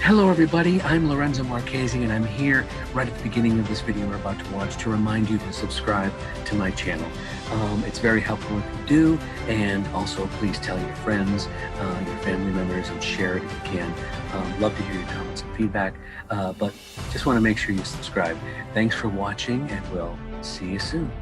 Hello everybody, I'm Lorenzo Marchessi and I'm here right at the beginning of this video we're about to watch to remind you to subscribe to my channel. It's very helpful if you do, and also please tell your friends, your family members, and share it if you can. Love to hear your comments and feedback, but just want to make sure you subscribe. Thanks for watching and we'll see you soon.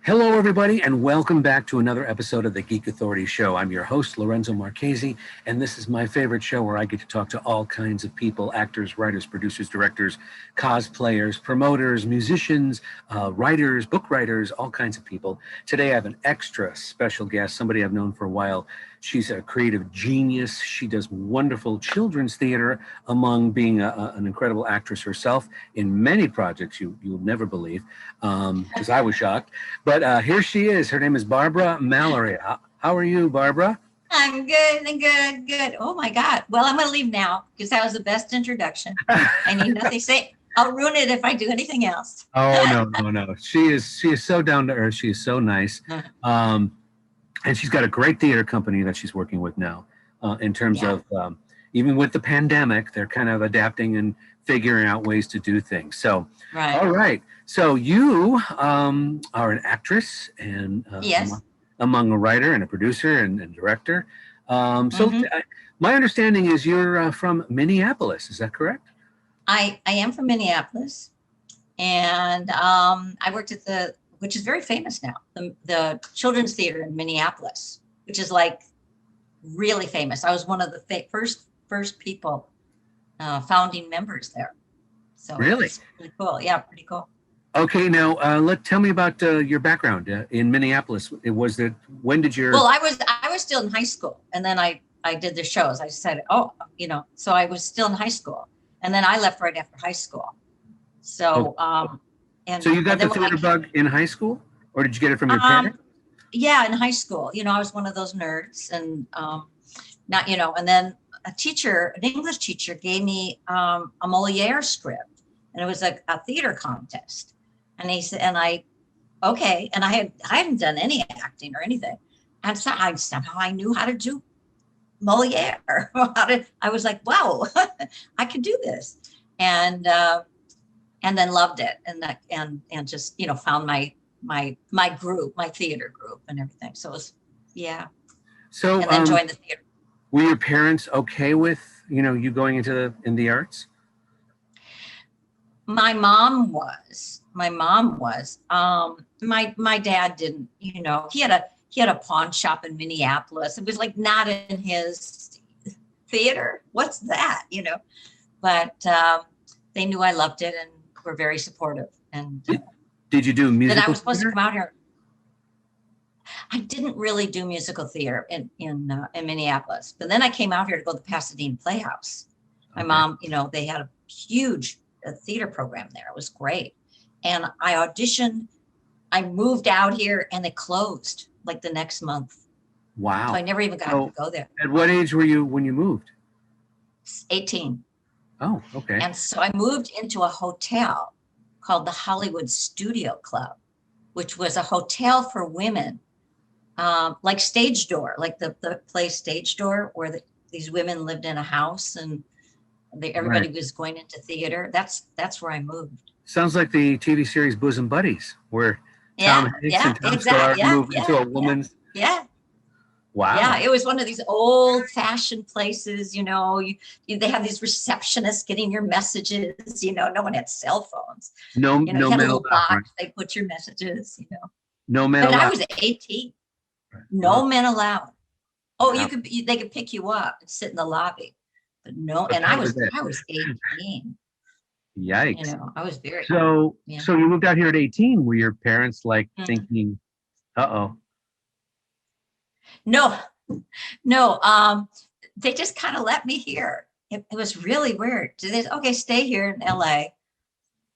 Hello, everybody, and welcome back to another episode of the Geek Authority Show. I'm your host, Lorenzo Marchessi, and this is my favorite show where I get to talk to all kinds of people, actors, writers, producers, directors, cosplayers, promoters, musicians, writers, book writers, all kinds of people. Today, I have an extra special guest, somebody I've known for a while. She's a creative genius. She does wonderful children's theater, among being an incredible actress herself in many projects you'll never believe, because I was shocked. But here she is. Her name is Barbara Mallory. How are you, Barbara? I'm good and good. Oh my God. Well, I'm going to leave now because that was the best introduction. I need nothing to say. I'll ruin it if I do anything else. Oh, no. She is so down to earth. She is so nice. And she's got a great theater company that she's working with now. In terms of, even with the pandemic, they're kind of adapting and figuring out ways to do things. So, right. All right. So you are an actress and yes, among a writer and a producer and director. My understanding is you're from Minneapolis. Is that correct? I am from Minneapolis, and I worked at which is very famous now, the Children's Theater in Minneapolis, which is like really famous. I was one of the first people, founding members there. So really? It's pretty cool. Yeah, pretty cool. Okay, now tell me about your background in Minneapolis. When did your? Well, I was still in high school, and then I did the shows. I said, so I was still in high school, and then I left right after high school. So so you got the theater bug in high school, or did you get it from your parents? Yeah, in high school. I was one of those nerds, and and then an English teacher gave me a Moliere script, and it was a theater contest. And he said, and I hadn't done any acting or anything. And so somehow I knew how to do Moliere. I was like, wow, I could do this. And then loved it. And just, found my group, my theater group and everything. So it was, yeah. So and then joined the theater. Were your parents okay with, you going in the arts? My mom was. My dad didn't. He had a pawn shop in Minneapolis. It was like not in his theater. What's that? But they knew I loved it and were very supportive. And did you do musical? Then I was supposed to come out here. I didn't really do musical theater in Minneapolis, but then I came out here to go to the Pasadena Playhouse. My mom, they had a huge theater program there. It was great. And I auditioned, I moved out here, and it closed like the next month. Wow. So I never even got to go there. At what age were you when you moved? 18. Oh, okay. And so I moved into a hotel called the Hollywood Studio Club, which was a hotel for women, like Stage Door, like the play Stage Door, where these women lived in a house and everybody was going into theater. That's where I moved. Sounds like the TV series Bosom Buddies, where Tom Hanks and Tom Star moved into a woman's. Yeah. Wow. Yeah, it was one of these old-fashioned places. They have these receptionists getting your messages. No one had cell phones. No had a little box. Right? They put your messages. No men allowed. But I was 18. No men allowed. Oh, wow. They could pick you up and sit in the lobby, but no. And I was 18. Yikes. I was very, So, yeah. so you moved out here at 18. Were your parents like Mm. thinking, uh-oh? No, no. They just kind of let me here. It was really weird. They, okay, stay here in LA,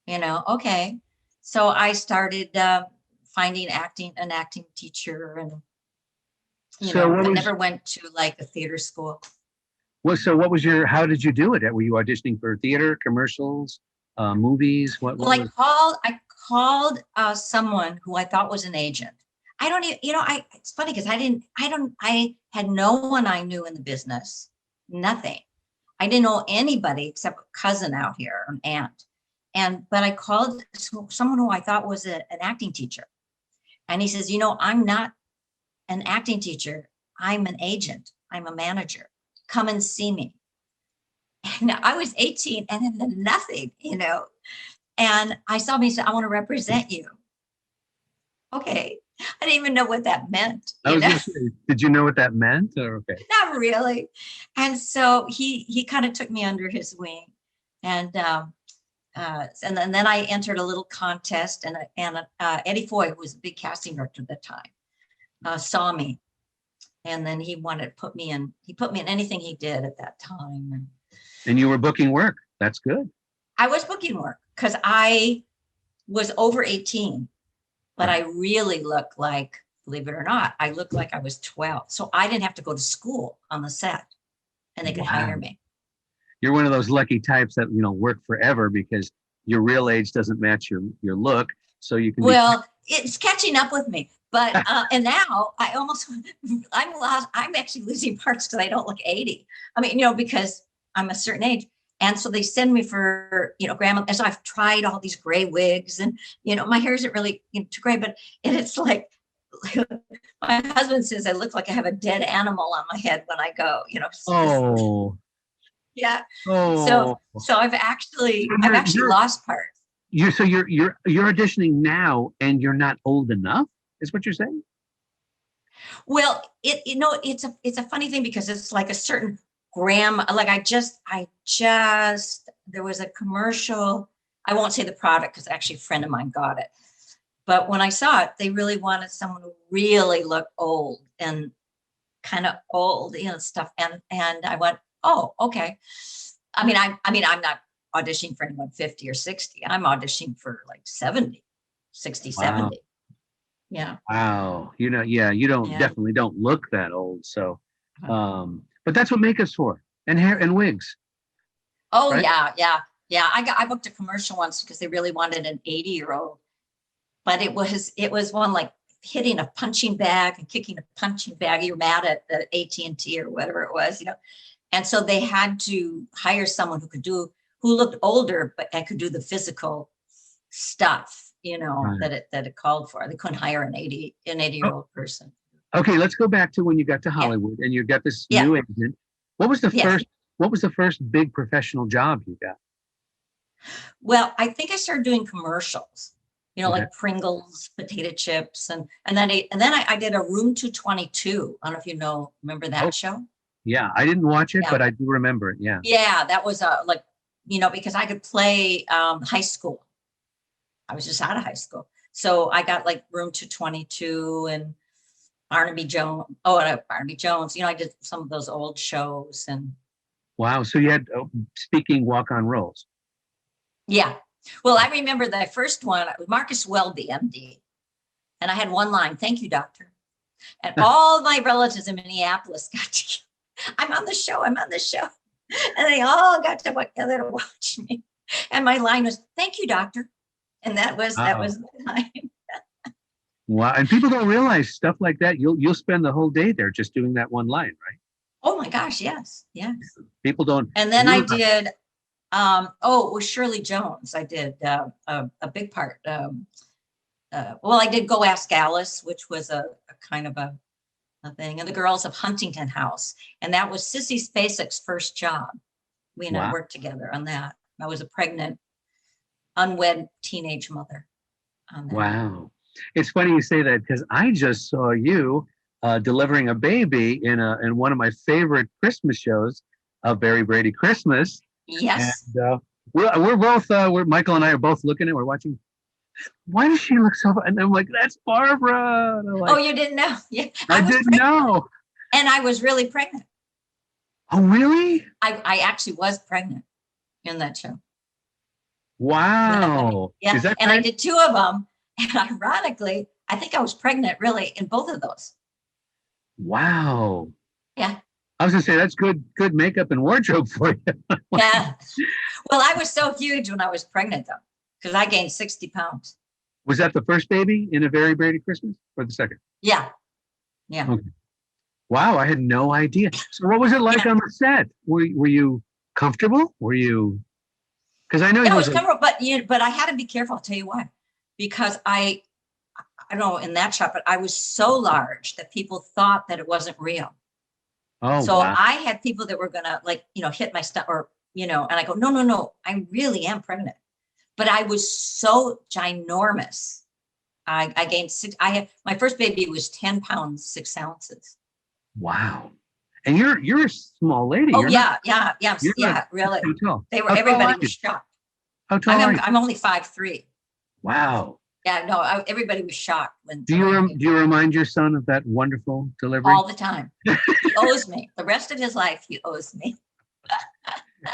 okay. So I started finding an acting teacher, and, So what but was never went to like a theater school. what was your, how did you do it? Were you auditioning for theater, commercials, movies? What Well, was? I called someone who I thought was an agent. I don't even, it's funny because I had no one I knew in the business, nothing. I didn't know anybody except a cousin out here, an aunt. But I called someone who I thought was an acting teacher. And he says, I'm not an acting teacher. I'm an agent. I'm a manager. Come and see me. And I was 18 and then nothing. And I saw me, said, I want to represent you. Okay. I didn't even know what that meant. I was gonna say, did you know what that meant? Or, okay. Not really. And so he kind of took me under his wing. And then I entered a little contest, and Eddie Foy, who was a big casting director at the time, saw me. And then he wanted to put me in anything he did at that time. And you were booking work. That's good. I was booking work because I was over 18, but I really looked like, believe it or not, I looked like I was 12. So I didn't have to go to school on the set, and they could hire me. You're one of those lucky types that, work forever because your real age doesn't match your look. So you can. Well, it's catching up with me. But and now I'm actually losing parts because I don't look 80. I mean, because I'm a certain age. And so they send me for, grandma. And so I've tried all these gray wigs, and, my hair isn't really too gray, but it's like, my husband says I look like I have a dead animal on my head when I go, Oh. Yeah. Oh. So I've actually lost parts. You're auditioning now, and you're not old enough, is what you're saying? Well, it's a funny thing because it's like a certain gram. Like I just there was a commercial. I won't say the product because actually a friend of mine got it. But when I saw it, they really wanted someone who really looked old and kind of old, stuff. And I went, oh, okay. I mean, I'm not auditioning for anyone 50 or 60. I'm auditioning for like 70, 60, wow. 70. Yeah. Wow. You definitely don't look that old. So, but that's what makeup's for, and hair and wigs. Oh, right? Yeah. I booked a commercial once because they really wanted an 80-year-old, but it was one like hitting a punching bag and kicking a punching bag. You're mad at the AT&T or whatever it was, And so they had to hire someone who looked older, but and could do the physical stuff, right. that it called for. They couldn't hire an 80-year-old person. Okay, let's go back to when you got to Hollywood and you got this new agent. What was the first big professional job you got? Well, I think I started doing commercials, like Pringles, potato chips, and then I did a Room 222. I don't know if remember that show? Yeah, I didn't watch it, but I do remember it. Yeah. Yeah, that was because I could play high school. I was just out of high school. So I got like Room 222 and Barnaby Jones. Barnaby Jones. I did some of those old shows. And wow. So you had speaking walk-on roles. Yeah. Well, I remember the first one, Marcus Welby, MD. And I had one line, "Thank you, doctor." And all my relatives in Minneapolis got to, I'm on the show. And they all got together to watch me. And my line was, "Thank you, doctor." And that was the line. Wow. And people don't realize stuff like that. You'll spend the whole day there just doing that one line, right? Oh my gosh, yes. People don't. And then I did, it was Shirley Jones. I did a big part. I did Go Ask Alice, which was a kind of a thing, and The Girls of Huntington House. And that was Sissy Spacek's first job. We and I worked together on that. I was a pregnant, unwed teenage mother. Wow. It's funny you say that because I just saw you delivering a baby in one of my favorite Christmas shows, Barry Brady Christmas. Yes. And we're both we're Michael and I are both looking at. We're watching. Why does she look so? And I'm like, that's Barbara. And I'm Oh, like, you didn't know? Yeah, I I was didn't pregnant, know. and I was really pregnant. Oh, really? I actually was pregnant in that show. Wow. Yeah, Is that and I kind? did two of them, and ironically, I think I was pregnant really in both of those. Wow. Yeah, I was gonna say that's good makeup and wardrobe for you. yeah. Well, I was so huge when I was pregnant though, because I gained 60 pounds. Was that the first baby in A Very Brady Christmas or the second? Yeah, yeah, Okay. Wow, I had no idea. So what was it like yeah. on the set? Were you comfortable? Were you? Because I know Yeah, it it was was a. comfortable, but I had to be careful. I'll tell you why. Because I don't know in that shot, but I was so large that people thought that it wasn't real. Oh So wow. I had people that were gonna like, hit my stomach or, and I go, no, no, no, I really am pregnant. But I was so ginormous. I gained I had my first baby was 10 pounds, 6 ounces. Wow. And you're a small lady. Oh yeah, yeah, yeah, You're not yeah, really. too tall. How tall Everybody are was you? shocked. How tall are you? I'm only 5'3". Wow. Yeah, no, everybody was shocked when Do you remind your son of that wonderful delivery? all the time. He owes me. The rest of his life, he owes me.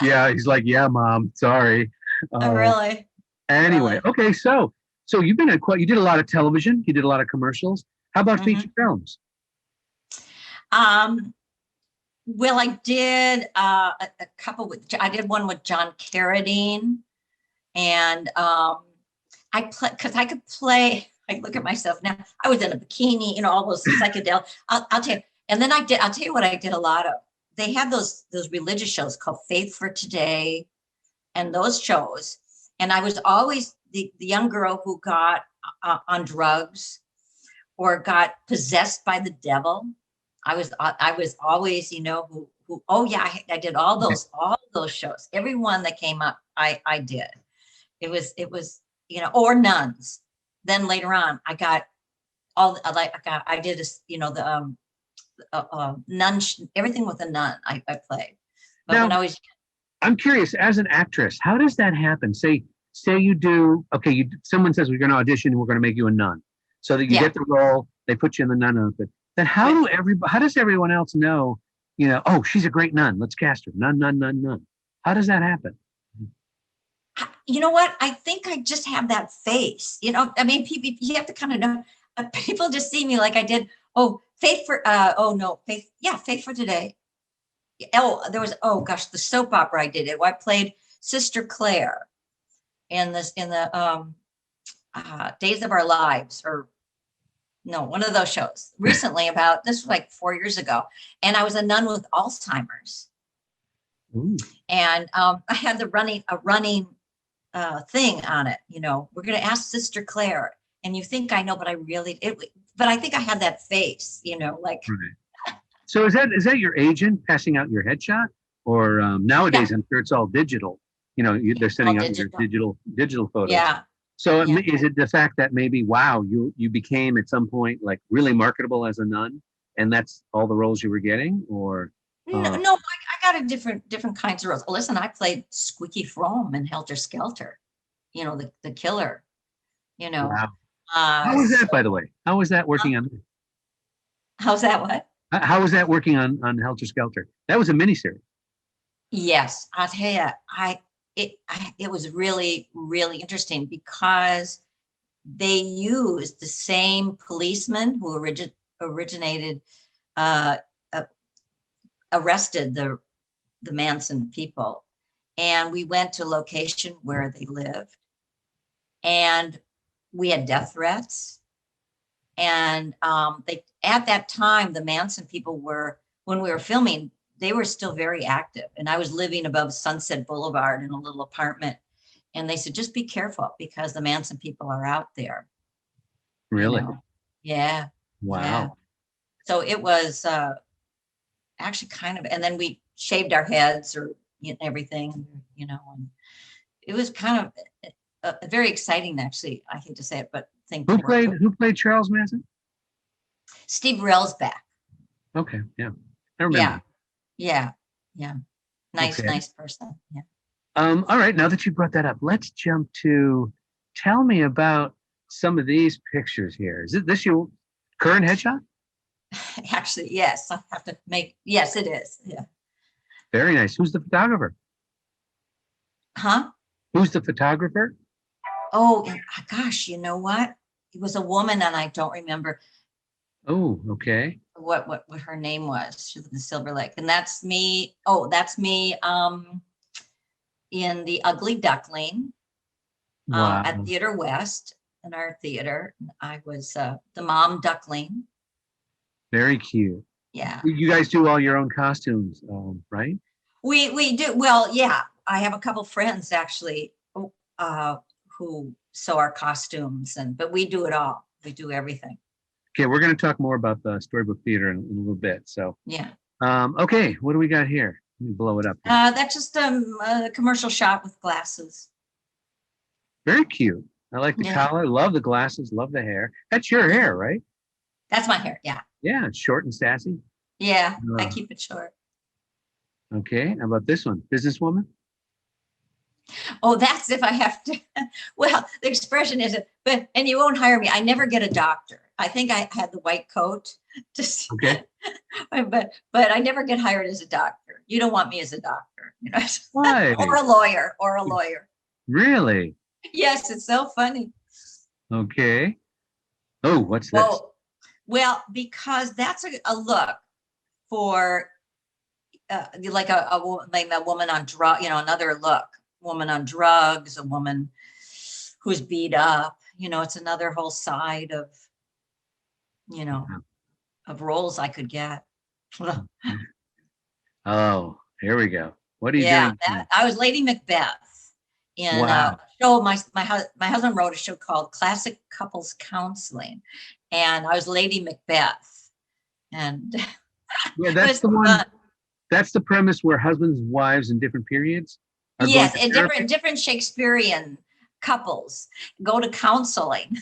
Yeah, he's like, yeah, mom, sorry. Uh, Really, anyway, really. okay, so you've been you did a lot of television, you did a lot of commercials. How about Hmm. feature films? Um, well, I did a couple I did one with John Carradine, and I play because I could play. I look at myself now. I was in a bikini, all those psychedelic. I'll tell you. And then I'll tell you what I did a lot of. They had those religious shows called Faith for Today, and those shows. And I was always the young girl who got on drugs or got possessed by the devil. I was always, who oh yeah, I did all those shows. Every one that came up, I did. It was or nuns. Then later on, I got I did this, the nun, everything with a nun I played. But when Now, I was I'm curious, as an actress, how does that happen? Say you do, okay, someone says we're going to audition and we're going to make you a nun. So that you yeah, get the role, they put you in the nun outfit. Then right. how does everyone else know, oh, she's a great nun. Let's cast her. Nun, nun, nun, nun. How does that happen? You know what? I think I just have that face. I mean, people, you have to kind of know. People just see me like I did. Oh, Faith for. Oh no, Faith. Yeah, Faith for Today. Oh, there was. Oh gosh, the soap opera I did it. I played Sister Claire in the Days of Our Lives, or no, one of those shows. Recently, about this was like 4 years ago, and I was a nun with Alzheimer's, Ooh. and I had a running thing on it. We're going to ask Sister Claire, and you think I know, but but I think I had that face. Like Right. So is that your agent passing out your headshot, or yeah, nowadays I'm sure it's all digital. They're all sending out your digital. digital photos. Yeah, So yeah. is it the fact that maybe wow you became at some point like really marketable as a nun, and that's all the roles you were getting, or No, no, I got a different kinds of roles. Listen, I played Squeaky Fromme in Helter Skelter. The killer. You know, wow, how was that, so by the way? How was that working on? how's that? What? How was that working on Helter Skelter? That was a miniseries. Yes, I'll tell you, it was really, really interesting because they used the same policeman who originated, uh, uh, arrested the Manson people, and we went to a location where they lived, and we had death threats, and they at that time the Manson people were when we were filming they were still very active, and I was living above Sunset Boulevard in a little apartment, and they said just be careful because the Manson people are out there. you Really? know yeah, yeah. Wow. So it was actually kind of, and then we shaved our heads or everything, and it was kind of very exciting, actually. I hate to say it, but thing to work with. Who played Charles Manson? Steve Rail's back. Okay, yeah, I remember. Yeah, yeah, yeah. Nice, Okay. nice person. Yeah. All right, now that you brought that up, let's jump to tell me about some of these pictures here. Is this your current headshot? Actually, yes, I have to make, yes, it is. Yeah. Very nice. Who's the photographer? Huh? Who's the photographer? Oh, gosh, you know what? It was a woman and I don't remember Oh, okay. what her name was. She lived in Silver Lake. And that's me. Oh, that's me in The Ugly Duckling at Wow. Theater West in our theater. I was the mom duckling. Very cute. Yeah. You guys do all your own costumes, right? We do. Well, yeah. I have a couple friends actually uh, who sew our costumes, but we do it all. We do everything. Okay, we're going to talk more about the storybook theater in a little bit. So, Yeah. okay, what do we got here? Let me blow it up. That's just a commercial shot with glasses. Very cute. I like the Yeah. collar. Love the glasses. Love the hair. That's your hair, right? That's my hair. Yeah. Yeah, it's short and sassy. Yeah. I keep it short. Okay, how about this one? Businesswoman? Oh, that's if I have to. Well, the expression is, and you won't hire me. I never get a doctor. I think I had the white coat. Just, Okay. but I never get hired as a doctor. You don't want me as a doctor, you know, Why? or a lawyer. Really? Yes, it's so funny. Okay. Oh, what's this? Well, because that's a look for like a woman on drug, another look, woman on drugs, a woman who's beat up, it's another whole side of, of roles I could get. Oh, here we go. What are you Yeah, doing? I was Lady Macbeth in Wow. a show. My husband wrote a show called Classic Couples Counseling, and I was Lady Macbeth. And Yeah, that's the one. That's the premise where husbands, wives in different periods are going yes, to and therapy? different Shakespearean couples go to counseling.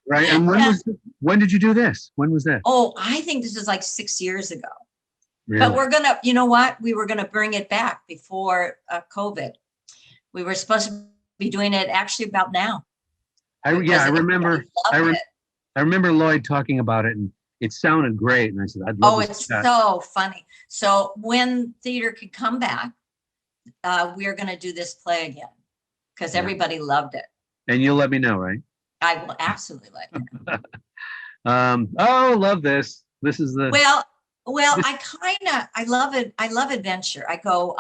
Right. And when did you do this? When was that? Oh, I think this is like 6 years ago. Really? But we're gonna, you know what? We were gonna bring it back before COVID. We were supposed to be doing it actually about now. I remember. I remember Lloyd talking about it, and it sounded great. And I said, "I'd love." Oh, it's so funny. So when theater could come back, we are going to do this play again because everybody loved it. And you'll let me know, right? I will absolutely let you know. Oh, love this. This is the I love it. I love adventure. I go.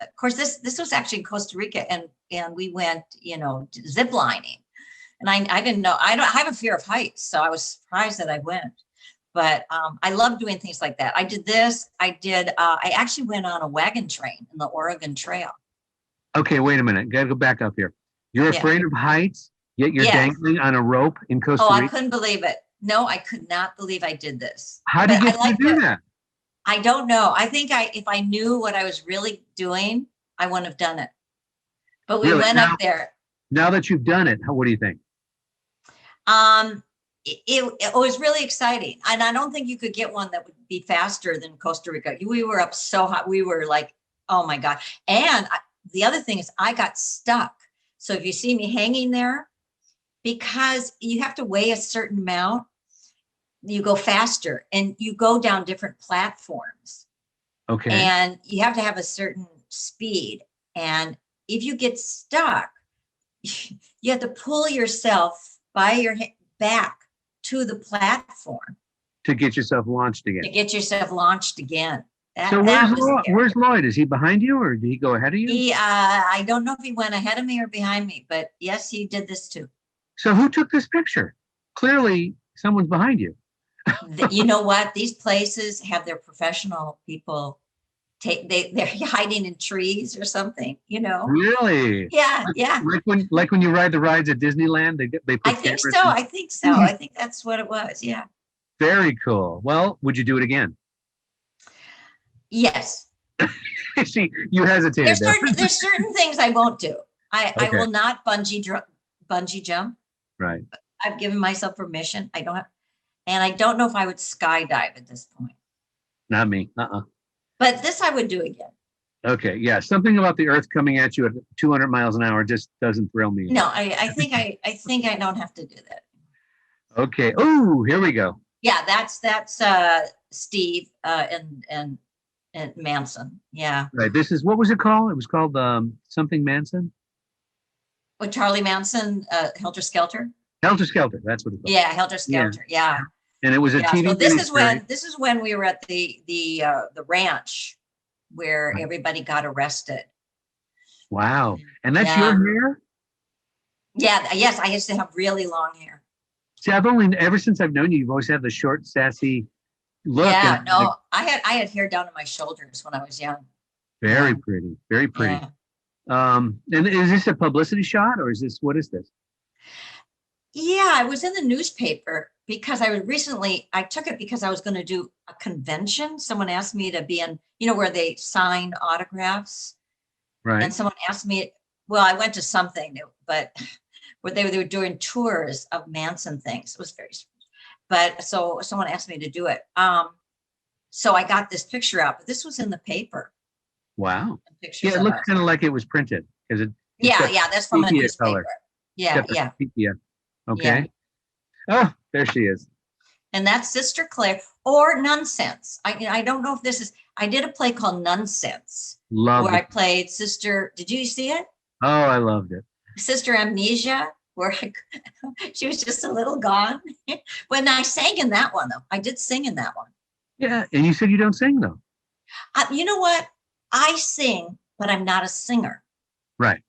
Of course, this was actually in Costa Rica, and we went, zip lining. And I didn't know, I have a fear of heights. So I was surprised that I went, but I love doing things like that. I did this, I actually went on a wagon train in the Oregon Trail. Okay, wait a minute. Gotta go back up here. You're afraid of heights, yet you're dangling on a rope in Costa Rica? Oh, I couldn't believe it. No, I could not believe I did this. How did you do that? I don't know. I think if I knew what I was really doing, I wouldn't have done it. But we went up there. Now that you've done it, what do you think? It was really exciting, and I don't think you could get one that would be faster than Costa Rica. We were up so hot, we were like, oh my god. And the other thing is I got stuck. So if you see me hanging there, because you have to weigh a certain amount, you go faster and you go down different platforms. Okay. And you have to have a certain speed, and if you get stuck, you have to pull yourself by your back to the platform to get yourself launched again. So where's Lloyd? Is he behind you, or did he go ahead of you? I don't know if he went ahead of me or behind me, but yes, he did this too. So who took this picture? Clearly someone's behind you. You know what? These places have their professional people. They're hiding in trees or something, Really? Yeah. Like when you ride the rides at Disneyland, they put I think so. I think that's what it was. Yeah. Very cool. Well, would you do it again? Yes. See, you hesitated. There's certain things I won't do. I will not bungee jump. Right. I've given myself permission. I don't know if I would skydive at this point. Not me. But this I would do again. Okay, yeah. Something about the Earth coming at you at 200 miles an hour just doesn't thrill me. No, I think I don't have to do that. Okay. Oh, here we go. Yeah, that's Steve and Manson. Yeah. Right. This is, what was it called? It was called something Manson. With Charlie Manson, Helter Skelter. Helter Skelter. That's what it's called. Yeah, Helter Skelter. Yeah. And it was a Yeah. TV So miniseries. this is when we were at the ranch where everybody got arrested. Wow. And that's Yeah. your hair? Yeah. Yes, I used to have really long hair. See, I've only, ever since I've known you, you've always had the short, sassy look. Yeah. And No, I had hair down to my shoulders when I was young. very pretty. Very pretty. Yeah. And is this a publicity shot or is this, what is this? Yeah, I was in the newspaper because I took it because I was going to do a convention. Someone asked me to be in, where they sign autographs. Right. And someone asked me, well, I went to something, but where they were doing tours of Manson things. It was very strange. But so someone asked me to do it. So I got this picture out, but this was in the paper. Wow. Pictures Yeah, it looks kind of like it was printed because that's from a sepia newspaper. color. Yeah. Sepia. Okay. Yeah. Oh, there she is. And that's Sister Claire or Nonsense. I don't know if this is, I did a play called Nonsense Love where it. I played Sister, did you see it? Oh, I loved it. Sister Amnesia, where she was just a little gone. When I sang in that one, though, I did sing in that one. Yeah. And you said you don't sing though. You know what? I sing, but I'm not a singer. Right.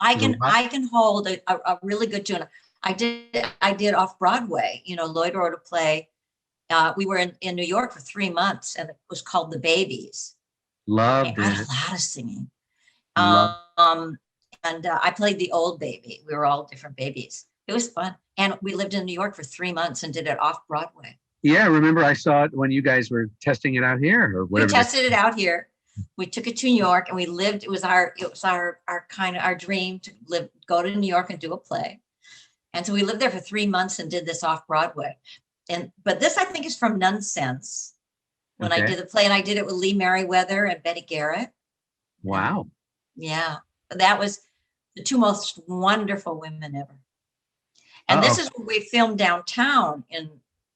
I can hold a really good tune. I did off Broadway. Lloyd wrote a play. We were in New York for 3 months, and it was called The Babies. Loved I had it. a lot of singing. Love- And I played the old baby. We were all different babies. It was fun. And we lived in New York for 3 months and did it off Broadway. Yeah, remember I saw it when you guys were testing it out here or whatever. We tested it out here. We took it to New York and we lived. It was our kind of our dream to go to New York and do a play. And so we lived there for 3 months and did this off Broadway. But this I think is from Nonsense when I did the play, and I did it with Lee Merriweather and Betty Garrett. Wow. Yeah, that was the two most wonderful women ever. And this is what we filmed downtown in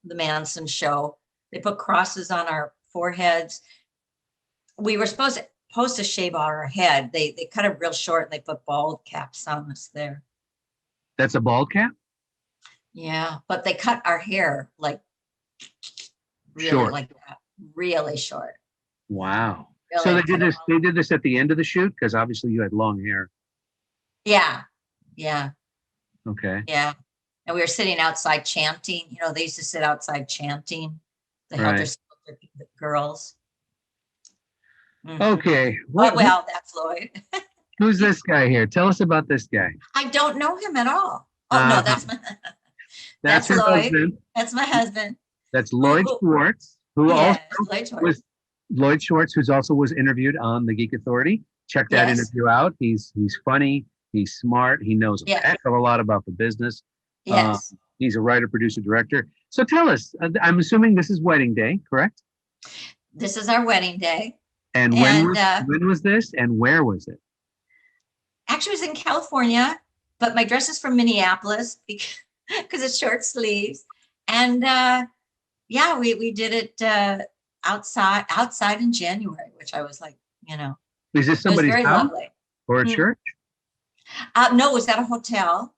the Manson show. They put crosses on our foreheads. We were supposed to shave our head. They cut it real short and they put bald caps on us there. That's a bald cap? Yeah, but they cut our hair like really Short. like that, really short. Wow. Really So they did this at the end of the shoot because obviously you had long hair. Yeah. Okay. Yeah. And we were sitting outside chanting. They used to sit outside chanting. The Helter Skelter girls. Mm-hmm. Okay. Well, that's Lloyd. Who's this guy here? Tell us about this guy. I don't know him at all. Oh no, that's her Lloyd. husband. That's my husband. That's Lloyd Schwartz, who Yes, also was Lloyd Schwartz, who's also was interviewed on the Geek Authority. Check that interview out. He's funny. He's smart. He knows a heck of a lot about the business. Yes. He's a writer, producer, director. So tell us, I'm assuming this is wedding day, correct? This is our wedding day. And when was this and where was it? Actually, it was in California, but my dress is from Minneapolis because it's short sleeves. And we did it outside in January, which I was like, Is this somebody's very house lovely. or a church? No, it was at a hotel.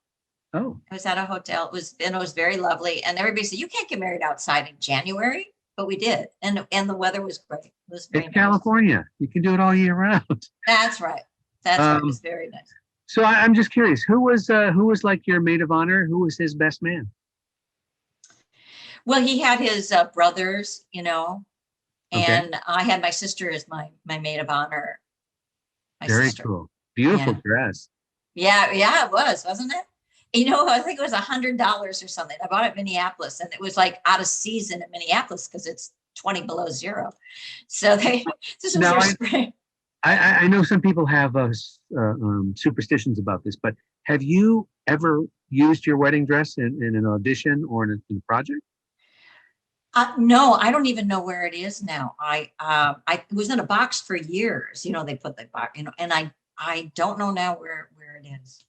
Oh, It was at a hotel. It was very lovely. And everybody said, you can't get married outside in January, but we did. And the weather was great. It was very it's nice. California. You can do it all year round. That's right. It was very nice. So I'm just curious, who was like your maid of honor? Who was his best man? Well, he had his brothers, and I had my sister as my maid of honor. Very cool. Beautiful dress. Yeah, it was, wasn't it? I think it was $100 or something. I bought it in Minneapolis, and it was like out of season in Minneapolis because it's 20 below zero. So this was their spring. I know some people have superstitions about this, but have you ever used your wedding dress in an audition or in a project? No, I don't even know where it is now. I was in a box for years. You know, they put the box, you know, and I don't know now where it is. It's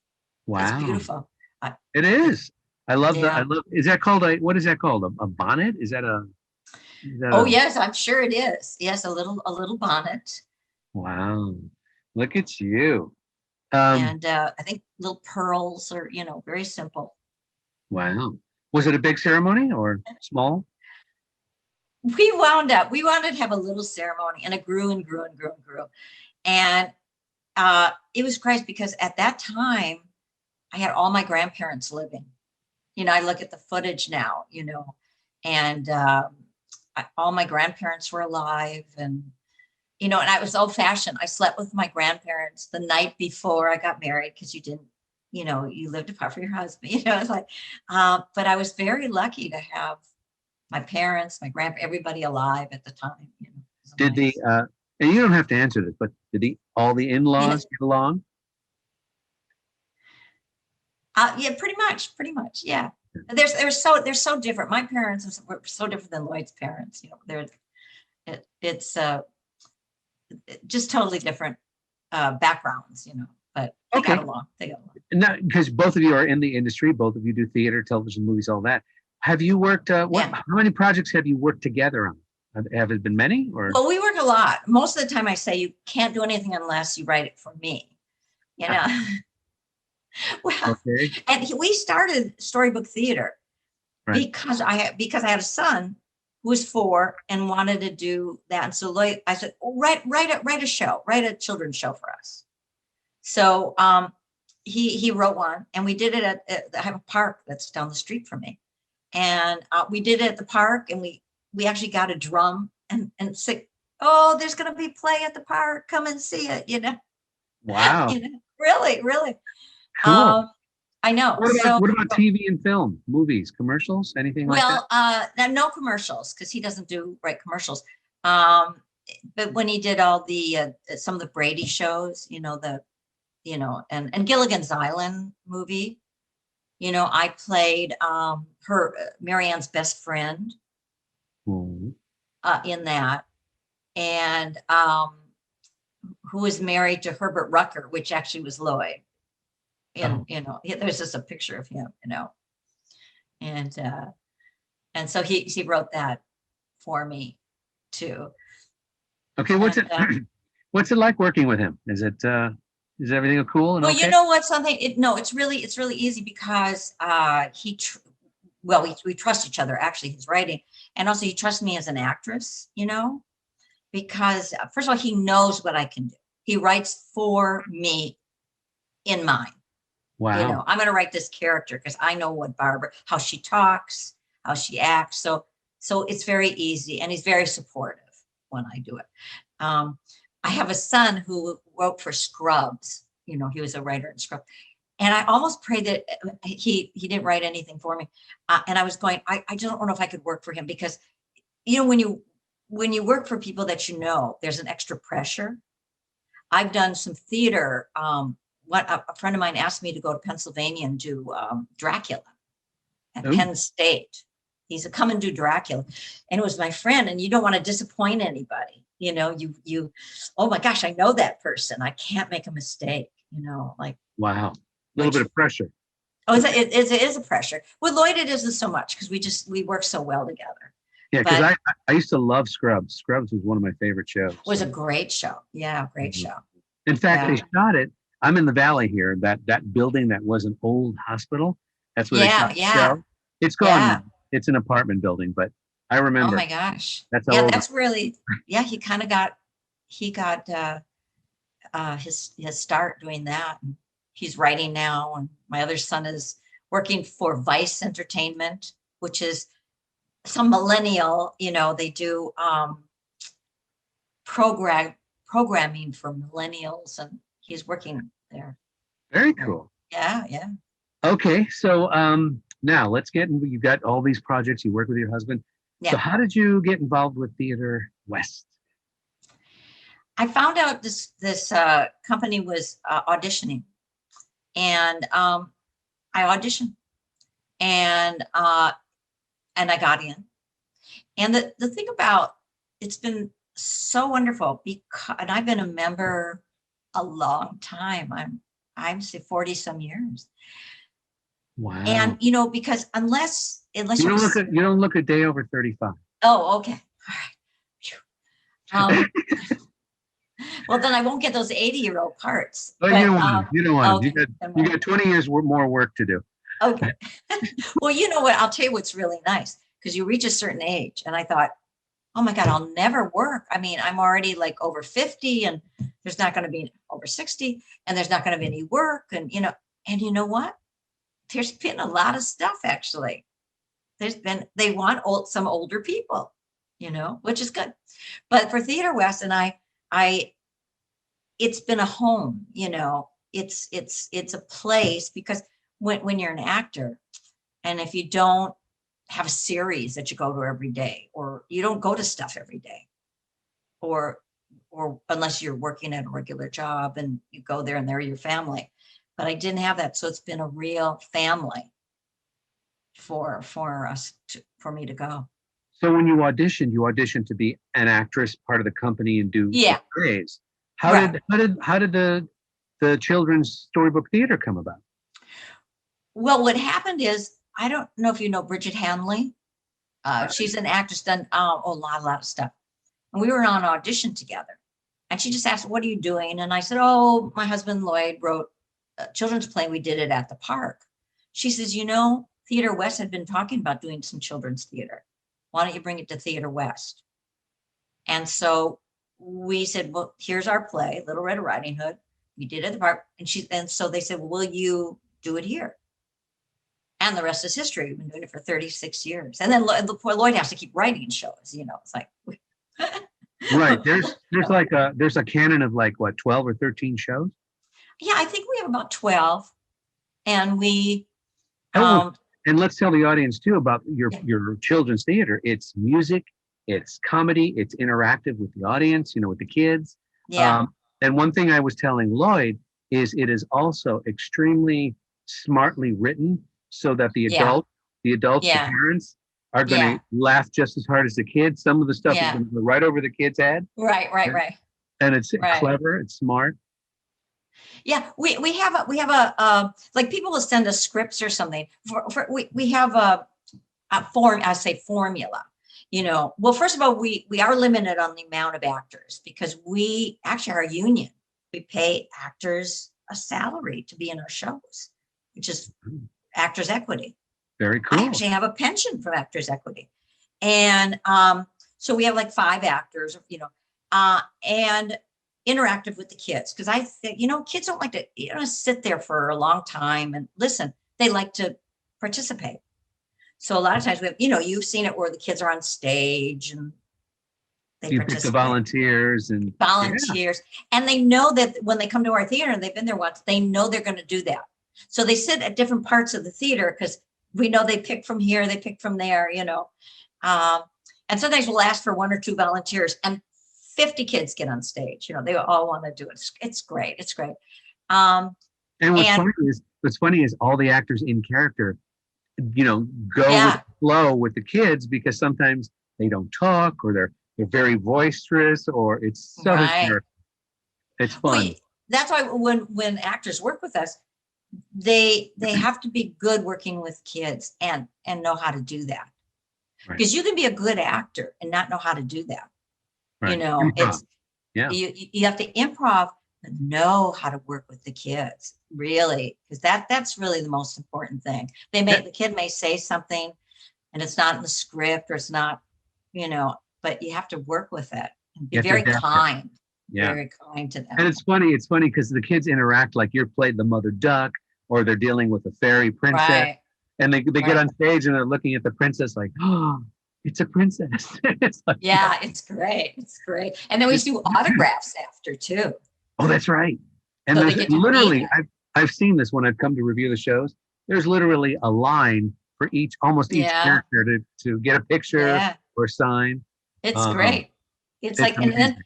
Wow. beautiful. I, It is. I yeah. love, is that called what is that called? A bonnet? Is that Oh a, yes, I'm sure it is. Yes, a little bonnet, wow. Look at you. Um, and I think little pearls, or very simple. wow. Was it a big ceremony or small? We wanted to have a little ceremony, and it grew and grew and grew and grew. And it was great because at that time I had all my grandparents living. I look at the footage now, and all my grandparents were alive, and I was old fashioned. I slept with my grandparents the night before I got married, because you lived apart from your husband. It's like, but I was very lucky to have my parents, my grandpa, everybody alive at the time. It was Did the nice. and you don't have to answer this, but did all the Yeah, in-laws get along? yeah, pretty much, yeah. They're so different. My parents were so different than Lloyd's parents. It's just totally different backgrounds. But they got Okay. along. They got along. Not because both of you are in the industry, both of you do theater, television, movies, all that. Have you worked? Yeah. How many projects have you worked together on? Have it been many or? Well, we work a lot. Most of the time, I say you can't do anything unless you write it for me. You know. Well, Okay, and we started storybook theater right. because I had a son who was 4 and wanted to do that. And so Lloyd, I said, oh, write a show, write a children's show for us. So he wrote one, and we did it I have a park that's down the street from me, and we did it at the park, and we actually got a drum and said, oh, there's going to be play at the park, come and see it. Wow, Really, really. cool. Um, I know. What about So, TV and film, movies, commercials, anything like that? well, no commercials, because he doesn't write commercials. Um, but when he did all the some of the Brady shows, and Gilligan's Island movie, I played her Marianne's best friend Mhm. in that, and who was married to Herbert Rucker, which actually was Lloyd. And Oh, there's just a picture of him, and so he wrote that for me too. okay. And What's it like working with him? Is everything cool and well, okay? what, something, no, it's really easy, because well, we trust each other. Actually, he's writing, and also he trusts me as an actress, because first of all, he knows what I can do. He writes for me in mind. Wow. I'm going to write this character because I know how she talks, how she acts. So it's very easy, and he's very supportive when I do it. I have a son who wrote for Scrubs. He was a writer in Scrubs, and I almost prayed that he didn't write anything for me. And I was going, I don't know if I could work for him, because when you work for people that there's an extra pressure. I've done some theater. What a friend of mine asked me to go to Pennsylvania and do Dracula at Oh, Penn State. He said, come and do Dracula. And it was my friend, and you don't want to disappoint anybody. Oh my gosh, I know that person. I can't make a mistake, like, wow. A little bit which, of pressure. oh, it is a pressure. With Lloyd, it isn't so much, because we work so well together. Yeah, because But I used to love Scrubs. Scrubs was one of my favorite shows. it was a great show. Yeah, great Mhm. show. In fact, they Yeah. shot it. I'm in the valley here. That building that was an old hospital. That's where they shot Yeah, the yeah, show. It's gone yeah. now. It's an apartment building, but I Oh remember. my gosh. That's how Yeah, old. that's really, yeah, he got his start doing that. And he's writing now, and my other son is working for Vice Entertainment, which is some millennial, they do programming for millennials, and he's working there. Very cool. Yeah, yeah. Okay, so now let's get into, you've got all these projects. You work with your husband. So Yeah. how did you get involved with Theater West? I found out this company was auditioning, and I auditioned, and I got in. And the thing about it's been so wonderful because, and I've been a member a long time. I'm say 40 some years. Wow. And because unless you don't look a day over 35. Oh, okay. All right. Well, then I won't get those 80-year-old parts. Oh, but, you don't want okay, them. You got 20 years more work to do. Okay. Well, you know what? I'll tell you what's really nice, because you reach a certain age, and I thought, oh my God, I'll never work. I mean, I'm already like over 50, and there's not going to be over 60, and there's not going to be any work. And you know what? There's been a lot of stuff, actually. They want some older people, which is good. But for Theater West, and I it's been a home, it's a place, because when you're an actor, and if you don't have a series that you go to every day, or you don't go to stuff every day, or unless you're working at a regular job and you go there and they're your family. But I didn't have that. So it's been a real family for me to go. So when you auditioned to be an actress, part of the company, and do plays. How did the children's storybook theater come about? Well, what happened is, I don't know if you know Bridget Hanley. She's an actress, done a lot of stuff. And we were on an audition together. And she just asked, what are you doing? And I said, oh, my husband Lloyd wrote a children's play. We did it at the park. She says, Theater West had been talking about doing some children's theater. Why don't you bring it to Theater West? And so we said, well, here's our play, Little Red Riding Hood. We did it at the park. And so they said, well, will you do it here? And the rest is history. We've been doing it for 36 years. And then poor Lloyd has to keep writing shows, it's like. Right. There's a canon of 12 or 13 shows? Yeah, I think we have about 12. And we and let's tell the audience too about your children's theater. It's music, it's comedy, it's interactive with the audience, with the kids. Yeah. And one thing I was telling Lloyd is it is also extremely smartly written, so that the adults, the parents, are going to laugh just as hard as the kids. Some of the stuff is going to go right over the kid's head. Right. And it's clever, it's smart. Yeah, we have a like, people will send us scripts or something. We have a formula. Well, first of all, we are limited on the amount of actors, because we actually are a union. We pay actors a salary to be in our shows, which is Actors Equity. Very cool. I actually have a pension from Actors Equity. And so we have 5 actors, and interactive with the kids, because I think kids don't like to sit there for a long time and listen. They like to participate. So a lot of times we have, you've seen it where the kids are on stage and they participate. Pick the volunteers and they know that when they come to our theater and they've been there once, they know they're going to do that. So they sit at different parts of the theater, because we know they pick from here, they pick from there, and sometimes we'll ask for 1 or 2 volunteers, and 50 kids get on stage. They all want to do it. It's great. And what's funny is all the actors in character, go with the flow with the kids, because sometimes they don't talk, or they're very boisterous, or it's so it's fun. That's why when actors work with us, they have to be good working with kids and know how to do that. Because you can be a good actor and not know how to do that. Right. It's you have to improv, but know how to work with the kids, really, because that's really the most important thing. The kid may say something and it's not in the script, or it's not, but you have to work with it and be very kind. Very kind to them. And it's funny because the kids interact like you're playing the mother duck, or they're dealing with a fairy princess, and they get on stage and they're looking at the princess like, oh, it's a princess. It's it's great. And then we do autographs after too. Oh, that's right. And there's literally, I've seen this when I've come to review the shows. There's literally a line for each character to get a picture or sign. It's great. It's like, amazing.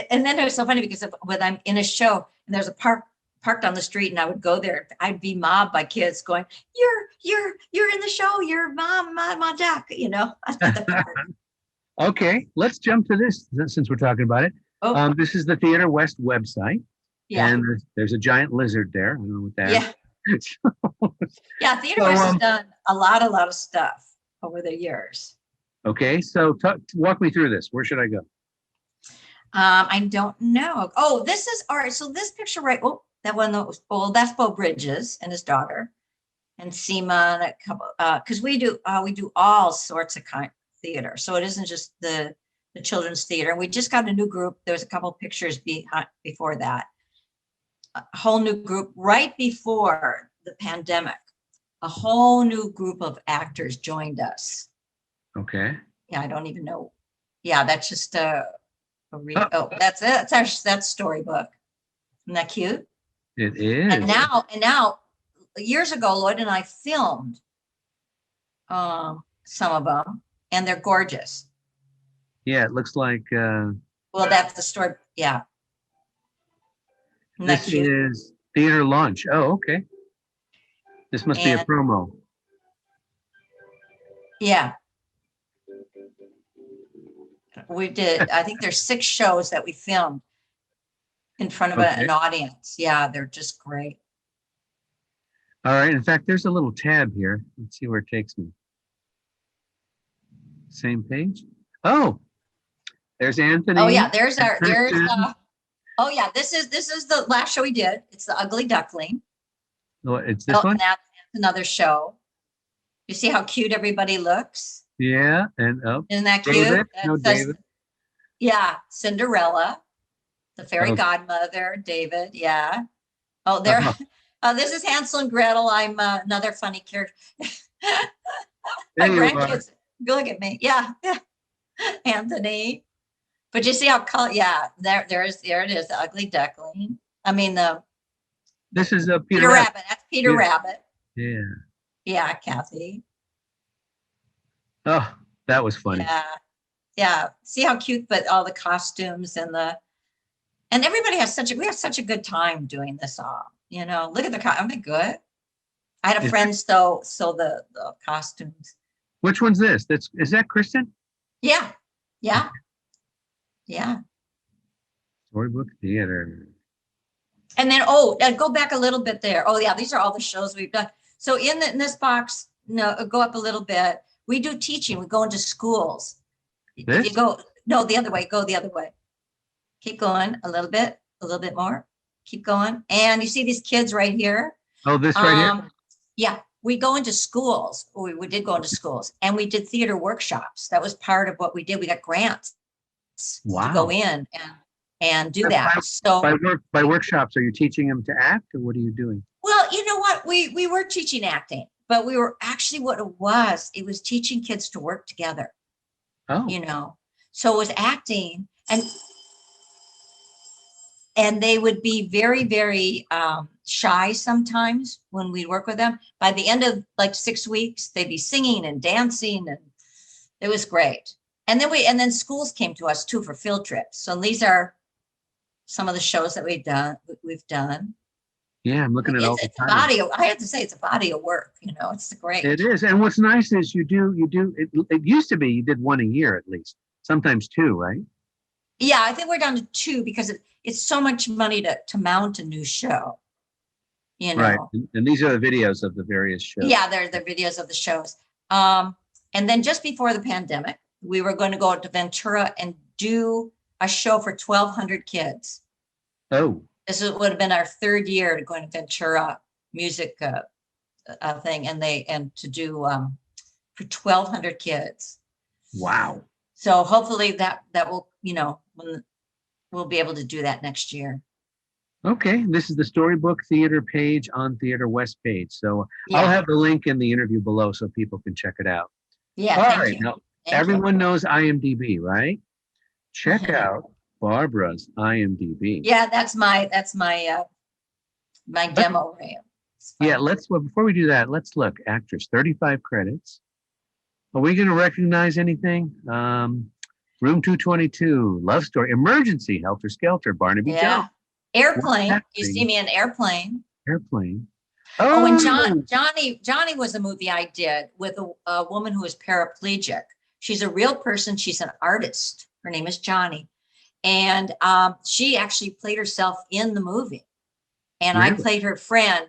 and then it was so funny, because when I'm in a show and there's a parked on the street, and I would go there, I'd be mobbed by kids going, you're in the show, you're mom duck, at the park. Okay, let's jump to this since we're talking about it. Oh, This is the Theater West website, yeah, and there's a giant lizard there. I don't know what that yeah, is. yeah. Theater So, West has done a lot of stuff over the years. okay, so walk me through this. Where should I go? I don't know. Oh, this is all right. So this picture, right? Oh, that one that was, well, that's Bo Bridges and his daughter, and Seema, and a couple. Because we do all sorts of kind theater. So it isn't just the children's theater. We just got a new group. There's a couple pictures before that. A whole new group right before the pandemic. A whole new group of actors joined us. Okay. Yeah, I don't even know. Yeah, that's just Oh, oh, that's it. That's storybook. Isn't that cute? it And is. now, years ago, Lloyd and I filmed some of them, and they're gorgeous. Yeah, it looks like Well, that's the story. Yeah, isn't that this cute? is theater launch. Oh, okay. This must be a And promo. yeah, we did. I think there's 6 shows that we filmed in front of Okay. an audience. Yeah, they're just great. All right. In fact, there's a little tab here. Let's see where it takes me. Same page. Oh, there's Anthony. Oh yeah, and Kristen. oh yeah, this is the last show we did. It's the Ugly Duckling. Oh, it's this Oh, one? and that's another show. You see how cute everybody looks? Yeah. And oh, Isn't that David. cute? That No, says, David. yeah, Cinderella, the fairy Oh, godmother, David. Yeah. Oh, there. oh, Oh, this is Hansel and Gretel. I'm another funny character. My there you are. grandkids, look at me. Yeah, yeah. Anthony. But you see how color? Yeah, there it is. The Ugly Duckling. I mean the This is Peter Peter Rabbit. Rabbit. That's Peter Yeah. Rabbit. Yeah. Yeah, Kathy. Oh, that was funny. Yeah, yeah. See how cute, but all the costumes and everybody has we have such a good time doing this all. You know, look at aren't they good? I had a Is, friend so the costumes. which one's this? Is that Kristen? Yeah, yeah, yeah. Storybook Theater. And then go back a little bit there. Oh yeah, these are all the shows we've done. So in this box, no, go up a little bit. We do teaching. We go into schools. If you go no the other way, go the other way. Keep going a little bit more. Keep going. And you see these kids right here? Oh, this right here? Yeah, we go into schools. We did go into schools and we did theater workshops. That was part of what we did. We got grants to go Wow. in and do that. So By workshops, are you teaching them to act or what are you doing? well, you know what? We were teaching acting, but we were actually what it was teaching kids to work together, Oh, you know. So it was acting and they would be very, very shy sometimes when we work with them. By the end of like 6 weeks, they'd be singing and dancing, and it was great. And then schools came to us too for field trips. So these are some of the shows that we've done. yeah, I'm looking at all the It's a titles. body. I have to say, it's a body of work. You know, it's great. It is. And what's nice is it used to be you did one a year at least, sometimes 2, right? Yeah, I think we're down to 2 because it's so much money to mount a new show. You know. Right. And these are the videos of the various shows. Yeah, they're the videos of the shows. And then just before the pandemic, we were going to go to Ventura and do a show for 1,200 kids. Oh, This would have been our 3rd year to go to Ventura music thing, and to do for 1,200 kids. wow. So hopefully that will, you know, when we'll be able to do that next year. Okay, this is the Storybook Theater page on Theater West page. So Yeah. I'll have the link in the interview below so people can check it out. Yeah. All Thank right, you. now Thank you. everyone knows IMDb, right? Check out Barbara's IMDb. Yeah, that's my my demo reel. Yeah, before we do that, let's look. Actress, 35 credits. Are we going to recognize anything? Room 222, Love Story, Emergency, Helter Skelter, Barnaby Jones, Airplane. You see me in Airplane. Airplane. Oh, and Johnny was a movie I did with a woman who was paraplegic. She's a real person. She's an artist. Her name is Johnny. And she actually played herself in the movie. And I Really? played her friend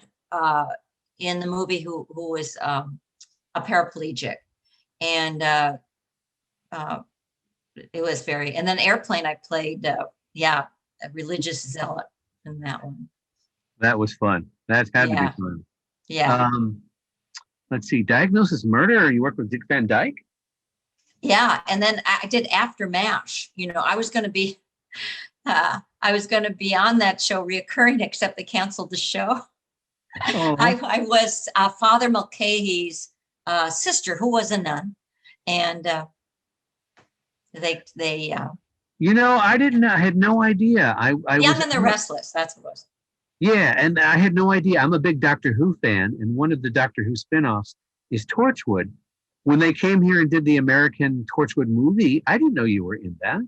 in the movie who was a paraplegic. And it was very, and then Airplane, I played, a religious zealot in that one. That was fun. That had to be Yeah. fun. Yeah. Let's see. Diagnosis Murder. You worked with Dick Van Dyke? Yeah. And then I did After MASH. I was going to be, on that show reoccurring, except they canceled the show. Oh. I was Father Mulcahy's sister, who was a nun. And they I had no idea. I Young was and the Restless, that's what it was. Yeah, and I had no idea. I'm a big Doctor Who fan, and one of the Doctor Who spinoffs is Torchwood. When they came here and did the American Torchwood movie, I didn't know you were in that.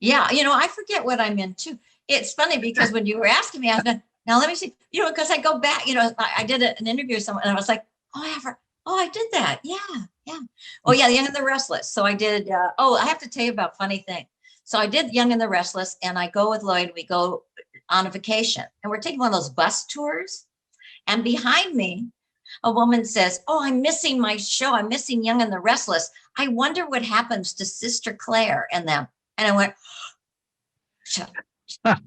Yeah, I forget what I'm into. It's funny because when you were asking me, I was going, now let me see, because I go back, I did an interview with someone and I was like, I did that. Yeah. Oh yeah, Young and the Restless. So I did, I have to tell you about a funny thing. So I did Young and the Restless, and I go with Lloyd, we go on a vacation, and we're taking one of those bus tours. And behind me, a woman says, "Oh, I'm missing my show. I'm missing Young and the Restless. I wonder what happens to Sister Claire and them." And I went, should I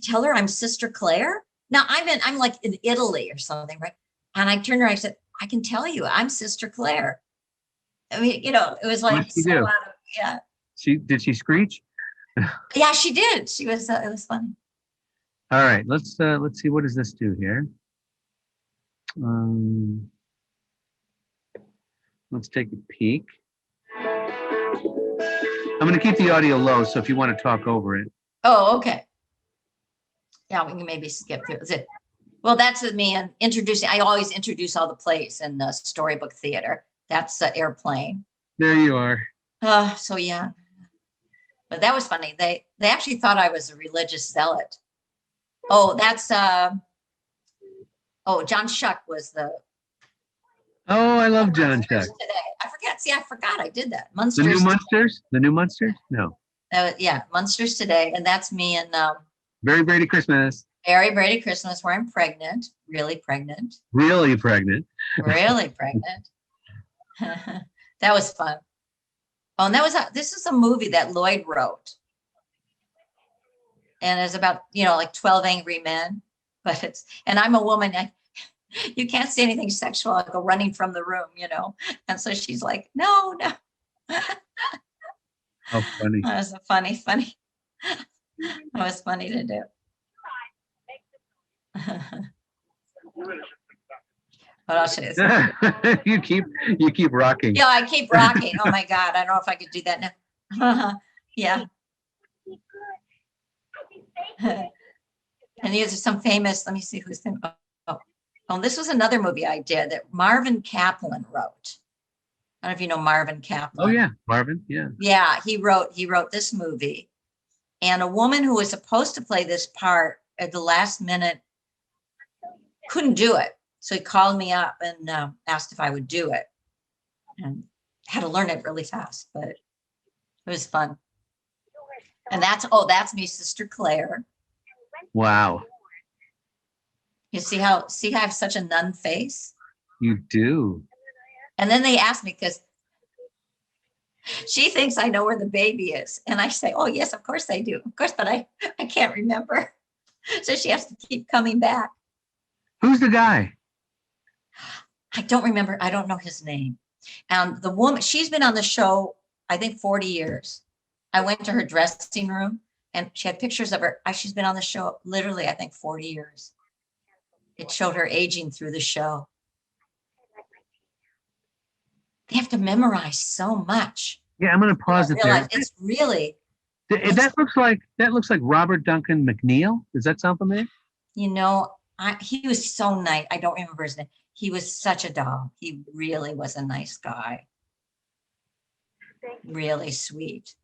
tell her I'm Sister Claire? Now I'm like in Italy or something, right? And I turned around, I said, "I can tell you, I'm Sister Claire." I mean, it was like so out of, yeah. Did she screech? Yeah, she did. She was. It was funny. All right, let's see. What does this do here? Let's take a peek. I'm going to keep the audio low, so if you want to talk over it. Oh, okay. Yeah, we can maybe skip through it. Well, that's me and introducing. I always introduce all the plays in the Storybook Theater. That's Airplane. There you are. So yeah, but that was funny. They actually thought I was a religious zealot. Oh, that's John Shuck was the. Oh, I love John Shuck. Today, I forgot. See, I forgot I did that. Munsters. The new Munsters. The new Munsters. No. Yeah, Munsters Today, and that's me and Very Brady Christmas. Very Brady Christmas, where I'm pregnant, really pregnant. Really pregnant. Really pregnant. That was fun. Oh, and this is a movie that Lloyd wrote. And it's about, like 12 angry men, but and I'm a woman. You can't say anything sexual. I go running from the room, And so she's like, no. Oh, funny. That was funny. That was funny to do. What else is you keep rocking. Yeah, I keep rocking. Oh my God, I don't know if I could do that now. Yeah. And these are some famous. Let me see who's in. Oh, this was another movie I did that Marvin Kaplan wrote. I don't know if you know Marvin Kaplan. Oh yeah, Marvin. Yeah. Yeah, he wrote this movie, and a woman who was supposed to play this part at the last minute couldn't do it. So he called me up and asked if I would do it, and had to learn it really fast, but it was fun. And that's me, Sister Claire. Wow. You see how I have such a nun face? You do. And then they asked me, because she thinks I know where the baby is. And I say, oh, yes, of course I do. Of course, but I can't remember. So she has to keep coming back. Who's the guy? I don't remember. I don't know his name. And the woman, she's been on the show, I think 40 years. I went to her dressing room and she had pictures of her. She's been on the show literally, I think 40 years. It showed her aging through the show. They have to memorize so much. Yeah, I'm going to pause it there. It's really. That looks like Robert Duncan McNeil. Does that sound familiar? He was so nice. I don't remember his name. He was such a doll. He really was a nice guy. Really sweet.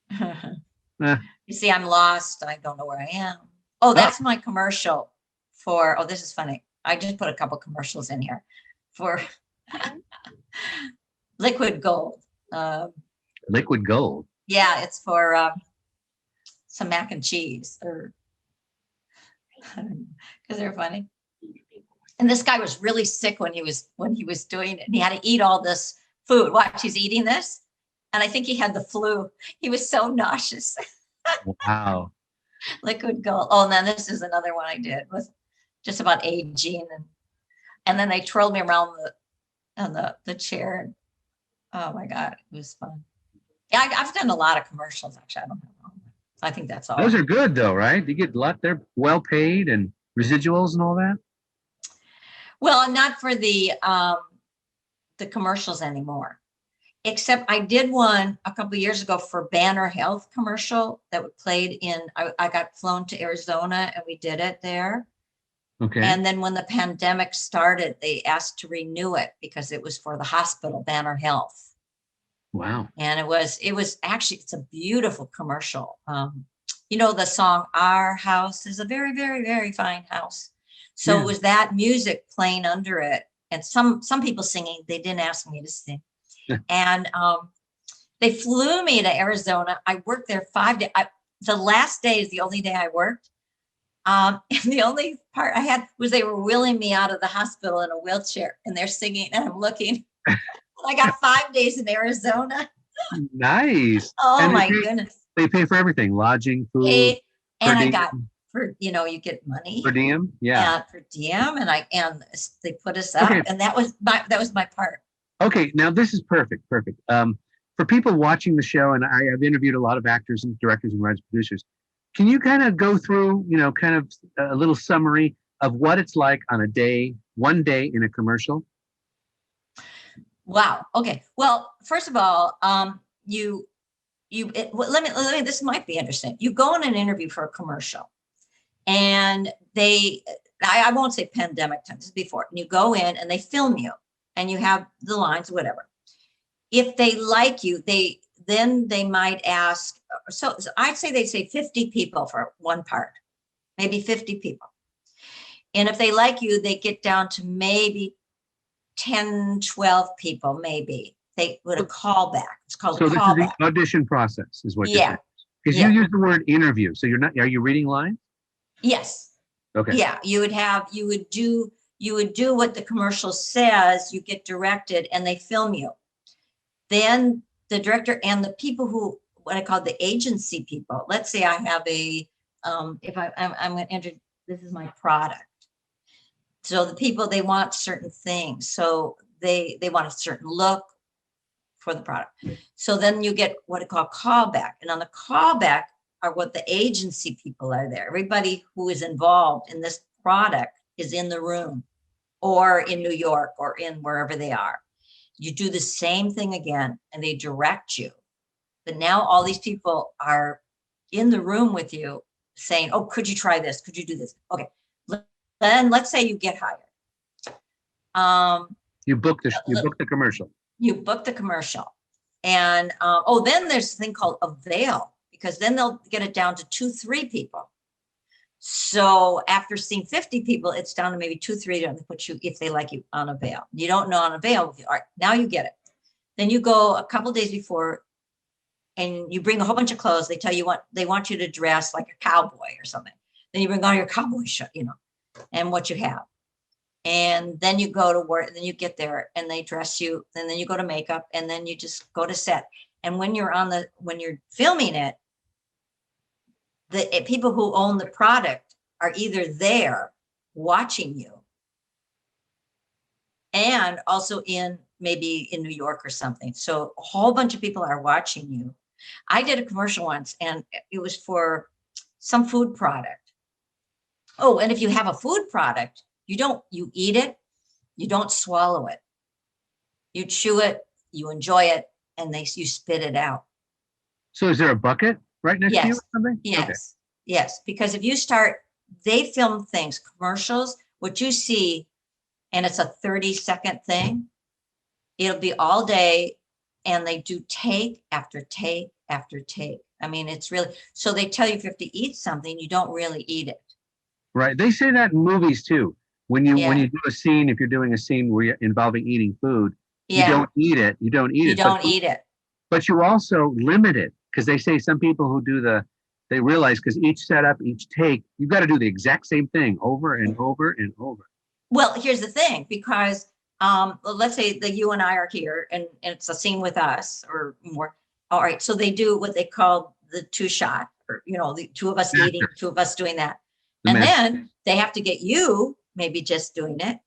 You see, I'm lost. I don't know where I am. Oh, that's my commercial for, this is funny. I just put a couple commercials in here for Liquid gold. Liquid gold. Yeah, it's for some mac and cheese, or because they're funny. And this guy was really sick when he was doing it, and he had to eat all this food. Watch, he's eating this, and I think he had the flu. He was so nauseous. Wow. Liquid gold. Oh, and then this is another one I did with just about aging, and then they twirled me around the chair. And, oh my God, it was fun. Yeah, I've done a lot of commercials actually. I don't know. I think that's all. Those are good though, right? You get a lot. They're well paid and residuals and all that. Well, not for the commercials anymore. Except I did one a couple of years ago for Banner Health commercial that played in. I got flown to Arizona and we did it there. Okay. And then when the pandemic started, they asked to renew it because it was for the hospital, Banner Health. Wow. And it was actually, it's a beautiful commercial. You know, the song, "Our House is a Very, Very, Very Fine House." So It was that music playing under it. And some people singing, they didn't ask me to sing. And they flew me to Arizona. I worked there 5 days. The last day is the only day I worked. And the only part I had was they were wheeling me out of the hospital in a wheelchair, and they're singing, and I'm looking. I got 5 days in Arizona. Nice. Oh and my goodness. They pay for everything, lodging, food. And I got you get money. Per diem, yeah. Per diem, and they put us up, and that was my part. Okay, now this is perfect. For people watching the show, and I have interviewed a lot of actors and directors and writers, producers. Can you kind of go through, kind of a little summary of what it's like on one day in a commercial? Wow. Okay. Well, first of all, let me, this might be interesting. You go on an interview for a commercial, and I won't say pandemic time, this is before, and you go in and they film you and you have the lines, whatever. If they like you, then they might ask, so I'd say they say 50 people for one part, maybe 50 people. And if they like you, they get down to maybe 10, 12 people, maybe. They would a callback. It's called a callback. So this is the audition process, is what you're saying. Because you use the word interview, so are you reading lines? Yes. Okay. Yeah, you would do what the commercial says. You get directed, and they film you. Then the director and the people who, what I call the agency people. Let's say I have I'm going to enter. This is my product. So the people, they want certain things. So they want a certain look for the product. So then you get what I call callback. And on the callback are what the agency people are there. Everybody who is involved in this product is in the room, or in New York, or in wherever they are. You do the same thing again, and they direct you. But now all these people are in the room with you saying, "Oh, could you try this? Could you do this?" Okay. Then let's say you get hired. You book the commercial. You book the commercial. And then there's a thing called avail, because then they'll get it down to 2-3 people. So after seeing 50 people, it's down to maybe 2-3 to put you, if they like you, on avail. You don't know on avail. All right, now you get it. Then you go a couple days before, and you bring a whole bunch of clothes. They tell you they want you to dress like a cowboy or something. Then you bring on your cowboy shirt, and what you have. And then you go to work, and then you get there and they dress you, and then you go to makeup, and then you just go to set. And when you're filming it, the people who own the product are either there watching you, and also maybe in New York or something. So a whole bunch of people are watching you. I did a commercial once, and it was for some food product. Oh, and if you have a food product, you eat it, you don't swallow it. You chew it, you enjoy it, and you spit it out. So is there a bucket right next to you or something? Yes. Okay. Yes. Because if you they film things, commercials, what you see, and it's a 30-second thing, it'll be all day, and they do take after take after take. I mean, it's really, so they tell you if you have to eat something, you don't really eat it. Right. They say that in movies too. When Yeah. you do a scene, if you're doing a scene where you're involving eating food, you Yeah. don't eat it. You don't eat You it. But don't eat it. but you also limit it because they say some people who do they realize because each setup, each take, you've got to do the exact same thing over and over and over. Well, here's the thing, because well, let's say that you and I are here and it's a scene with us or more. All right. So they do what they call the two shot, or, the two of us eating, Master, two of us doing that. the And master. then they have to get you maybe just doing it.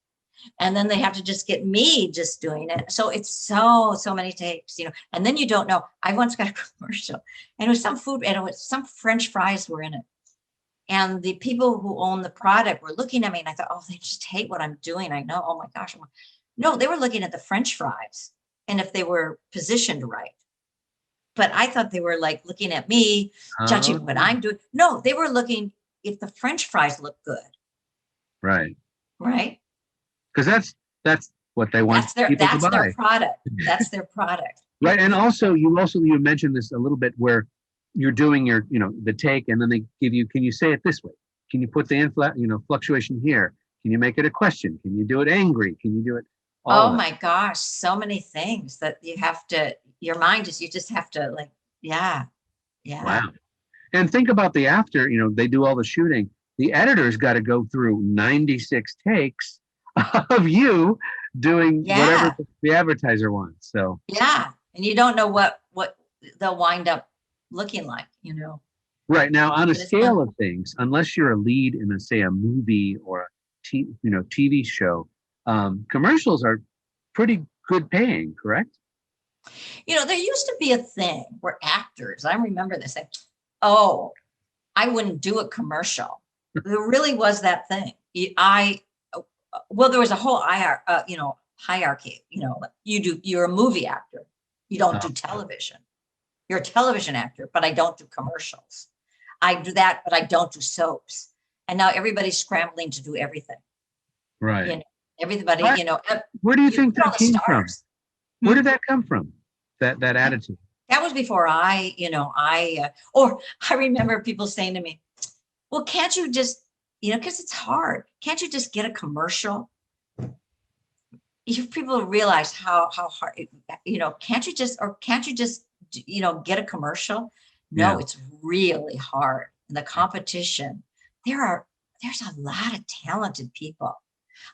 And then they have to just get me just doing it. So it's so many takes, and then you don't know. I once got a commercial and it was some food and it was some French fries were in it. And the people who own the product were looking at me and I thought, oh, they just hate what I'm doing. I know. Oh my gosh. No, they were looking at the French fries and if they were positioned right. But I thought they were like looking at me, judging what I'm doing. No, they were looking if the French fries look good. Right. Right. Because that's what they want people to buy. That's their product. That's their product. Right. And also you mentioned this a little bit where you're doing your, the take and then they give you, can you say it this way? Can you put the fluctuation here? Can you make it a question? Can you do it angry? Can you do it? Oh my gosh. So many things that you have to, your mind is, you just have to like, yeah. Yeah. Wow. And think about the after, they do all the shooting. The editor's got to go through 96 takes of you doing whatever the advertiser wants. So yeah, and you don't know what they'll wind up looking like, Right now, on a scale of things, unless you're a lead in a movie or a TV show, commercials are pretty good paying, correct? There used to be a thing where actors, I remember this, oh, I wouldn't do a commercial. There really was that thing. Well, there was a whole hierarchy. You're a movie actor. You don't do television. You're a television actor, but I don't do commercials. I do that, but I don't do soaps. And now everybody's scrambling to do everything. Right. Everybody, where do you think that came from? Where did that come from? That attitude? That was before I remember people saying to me, well, can't you just, because it's hard. Can't you just get a commercial? If people realize how hard, can't you just get a commercial? No, It's really hard. And the competition, there's a lot of talented people.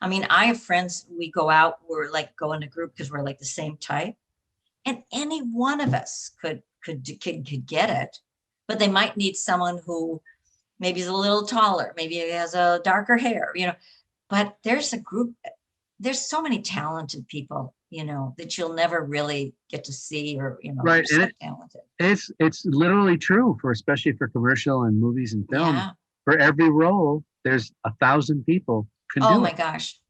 I mean, I have friends, we go out, we're like go in a group because we're like the same type. And any one of us could get it, but they might need someone who maybe is a little taller, maybe has a darker hair, but there's a group, there's so many talented people, that you'll never really get to see or, right. So talented. It's literally true especially for commercial and movies and film. Yeah. For every role, there's 1,000 people can do it. Oh my gosh.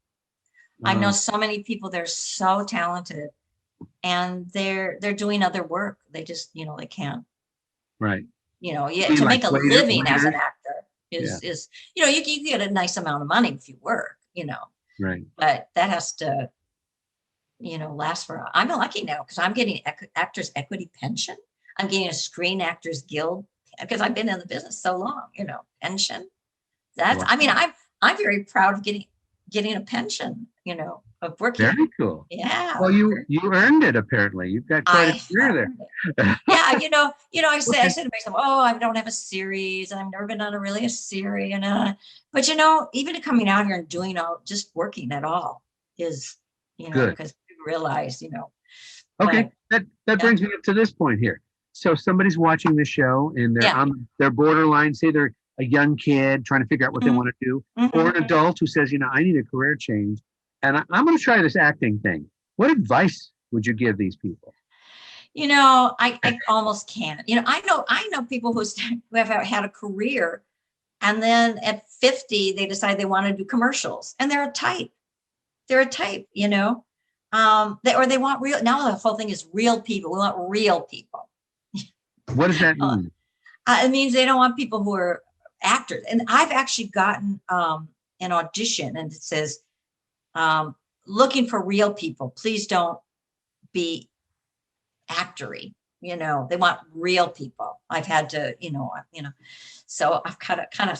I know so many people, they're so talented and they're doing other work. They just, they can't. Right. To make a living as an actor is you get a nice amount of money if you work, right. But that has to, last for, I'm lucky now because I'm getting actors equity pension. I'm getting a Screen Actors Guild because I've been in the business so long, pension. That's, wow. I mean, I'm very proud of getting a pension, of working. Very cool. Yeah. Well, you earned it apparently. You've got quite a career there. Yeah, I said to myself, oh, I don't have a series, and I've never been on a series, but even coming out here and doing just working at all is, because you realize, Okay, that brings me up to this point here. So somebody's watching the show and they're borderline, say they're a young kid trying to figure out what they want to do, or an adult who says, I need a career change. And I'm going to try this acting thing. What advice would you give these people? I almost can't. I know people who have had a career, and then at 50 they decide they want to do commercials, and they're a type. Or they want real. Now the whole thing is real people. We want real people. What does that mean? It means they don't want people who are actors. And I've actually gotten an audition, and it says, looking for real people. Please don't be actory. They want real people. I've had to, so I've kind of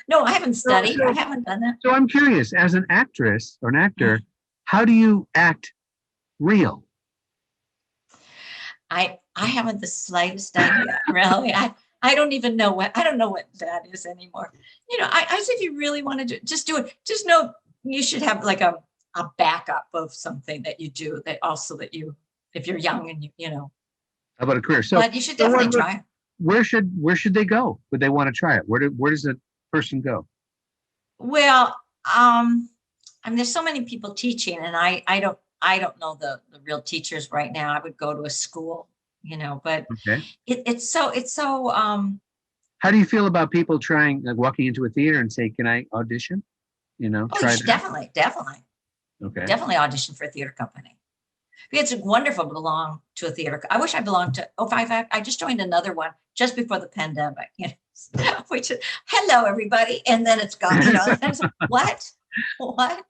No, I haven't So, studied. I so, haven't done that. so I'm curious, as an actress or an actor, how do you act real? I haven't the slightest idea, really. I don't even know I don't know what that is anymore. I say if you really want to just do it. Just know you should have like a backup of something that you do that also that you, if you're young and How about a career? but you should So definitely try. where should they go? Would they want to try it? Where does a person go? Well, I mean, there's so many people teaching, and I don't know the real teachers right now. I would go to a school, but Okay. it's so How do you feel about people trying, like walking into a theater and say, "Can I audition?" oh, you Try should that. Okay. definitely audition for a theater company. It's wonderful to belong to a theater. I wish I belonged to, I just joined another one just before the pandemic, which is, hello, everybody. And then it's gone, and what? What?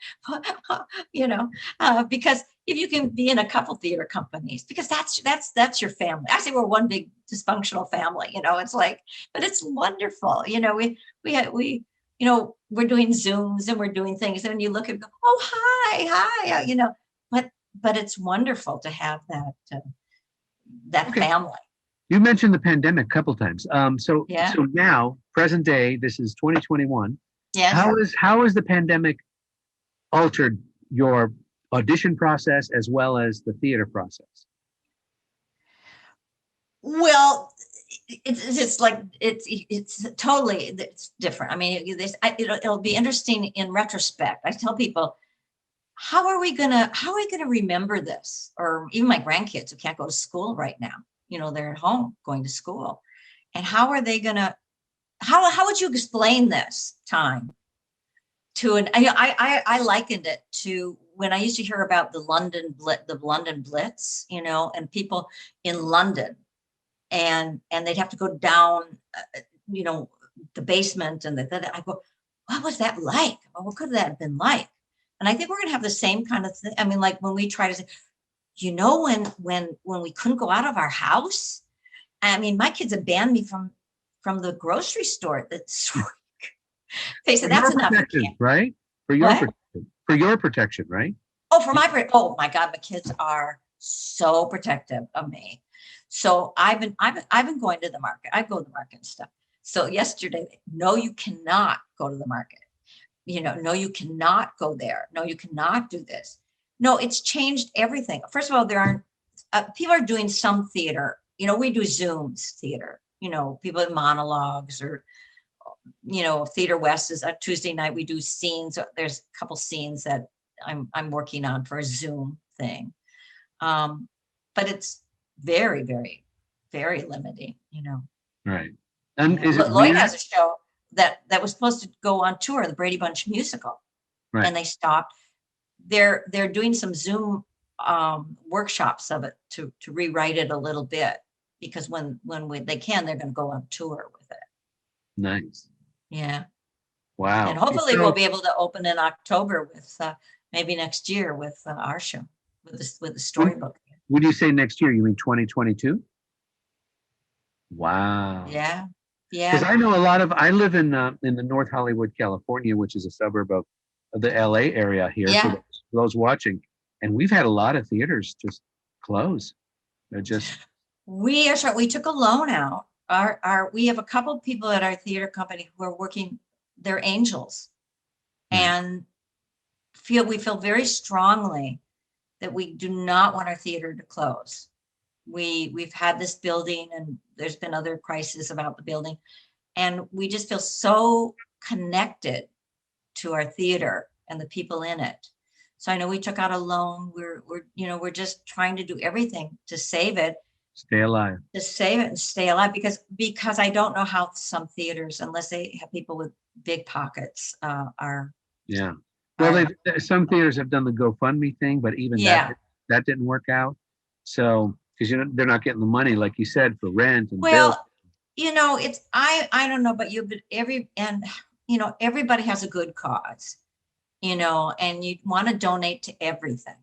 Because if you can be in a couple theater companies, because that's your family. I say we're one big dysfunctional family, it's like, but it's wonderful. We're doing Zooms and we're doing things. And you look and go, oh, hi, but it's wonderful to have that Okay. family. You mentioned the pandemic a couple times. Yeah. So now, present day, this is 2021. Yes. How has the pandemic altered your audition process as well as the theater process? Well, it's like it's totally it's different. I mean, it'll be interesting in retrospect. I tell people, how are we gonna remember this? Or even my grandkids who can't go to school right now, they're at home going to school. And how are they gonna, how would you explain this time to I likened it to when I used to hear about the London Blitz, and people in London, and they'd have to go down, the basement, and I go, what was that like? Well, what could that have been like? And I think we're going to have the same kind of thing. I mean, like when we try to say, when we couldn't go out of our house. I mean, my kids have banned me from the grocery store. They said that's enough. Right? For your protection, right? Oh, oh my God, my kids are so protective of me. So I've been going to the market. I go to the market and stuff. So yesterday, no, you cannot go to the market. No, you cannot go there. No, you cannot do this. No, it's changed everything. First of all, there aren't people are doing some theater. We do Zooms theater. People in monologues or Theater West is a Tuesday night. We do scenes. There's a couple scenes that I'm working on for a Zoom thing. But it's very, very, very limiting, Right. And is it Lloyd has a show that was supposed to go on tour, the Brady Bunch musical, right? And they stopped. They're doing some Zoom workshops of it to rewrite it a little bit, because when they can, they're going to go on tour with it. Nice. Yeah. Wow. And hopefully we'll be able to open in October with maybe next year with our show with the storybook. Would you say next year? You mean 2022? Wow. Yeah. Because I know I live in the North Hollywood, California, which is a suburb of the LA area here. Yeah. For those watching, and we've had a lot of theaters just close. They're just. We took a loan out. We have a couple of people at our theater company who are working. They're angels, and we feel very strongly that we do not want our theater to close. We've had this building, and there's been other crises about the building, and we just feel so connected to our theater and the people in it. So I know we took out a loan. We're just trying to do everything to save it. Stay alive. To save it and stay alive, because I don't know how some theaters, unless they have people with big pockets, are. Yeah. Well, some theaters have done the GoFundMe thing, but even that didn't work out. So because they're not getting the money, like you said, for rent and bills. It's I don't know about you, but everybody has a good cause, and you want to donate to everything.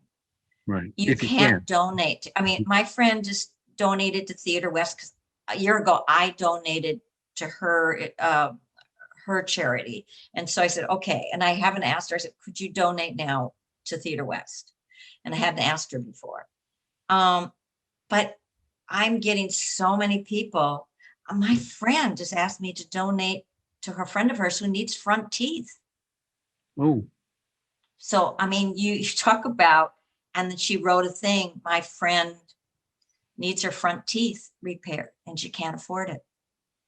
Right. You can't donate. I mean, my friend just donated to Theater West because a year ago I donated to her her charity. And so I said, okay. And I haven't asked her. I said, could you donate now to Theater West? And I hadn't asked her before. But I'm getting so many people. My friend just asked me to donate to her friend of hers who needs front teeth. Oh, So, I mean, you talk about, and then she wrote a thing, my friend needs her front teeth repaired and she can't afford it.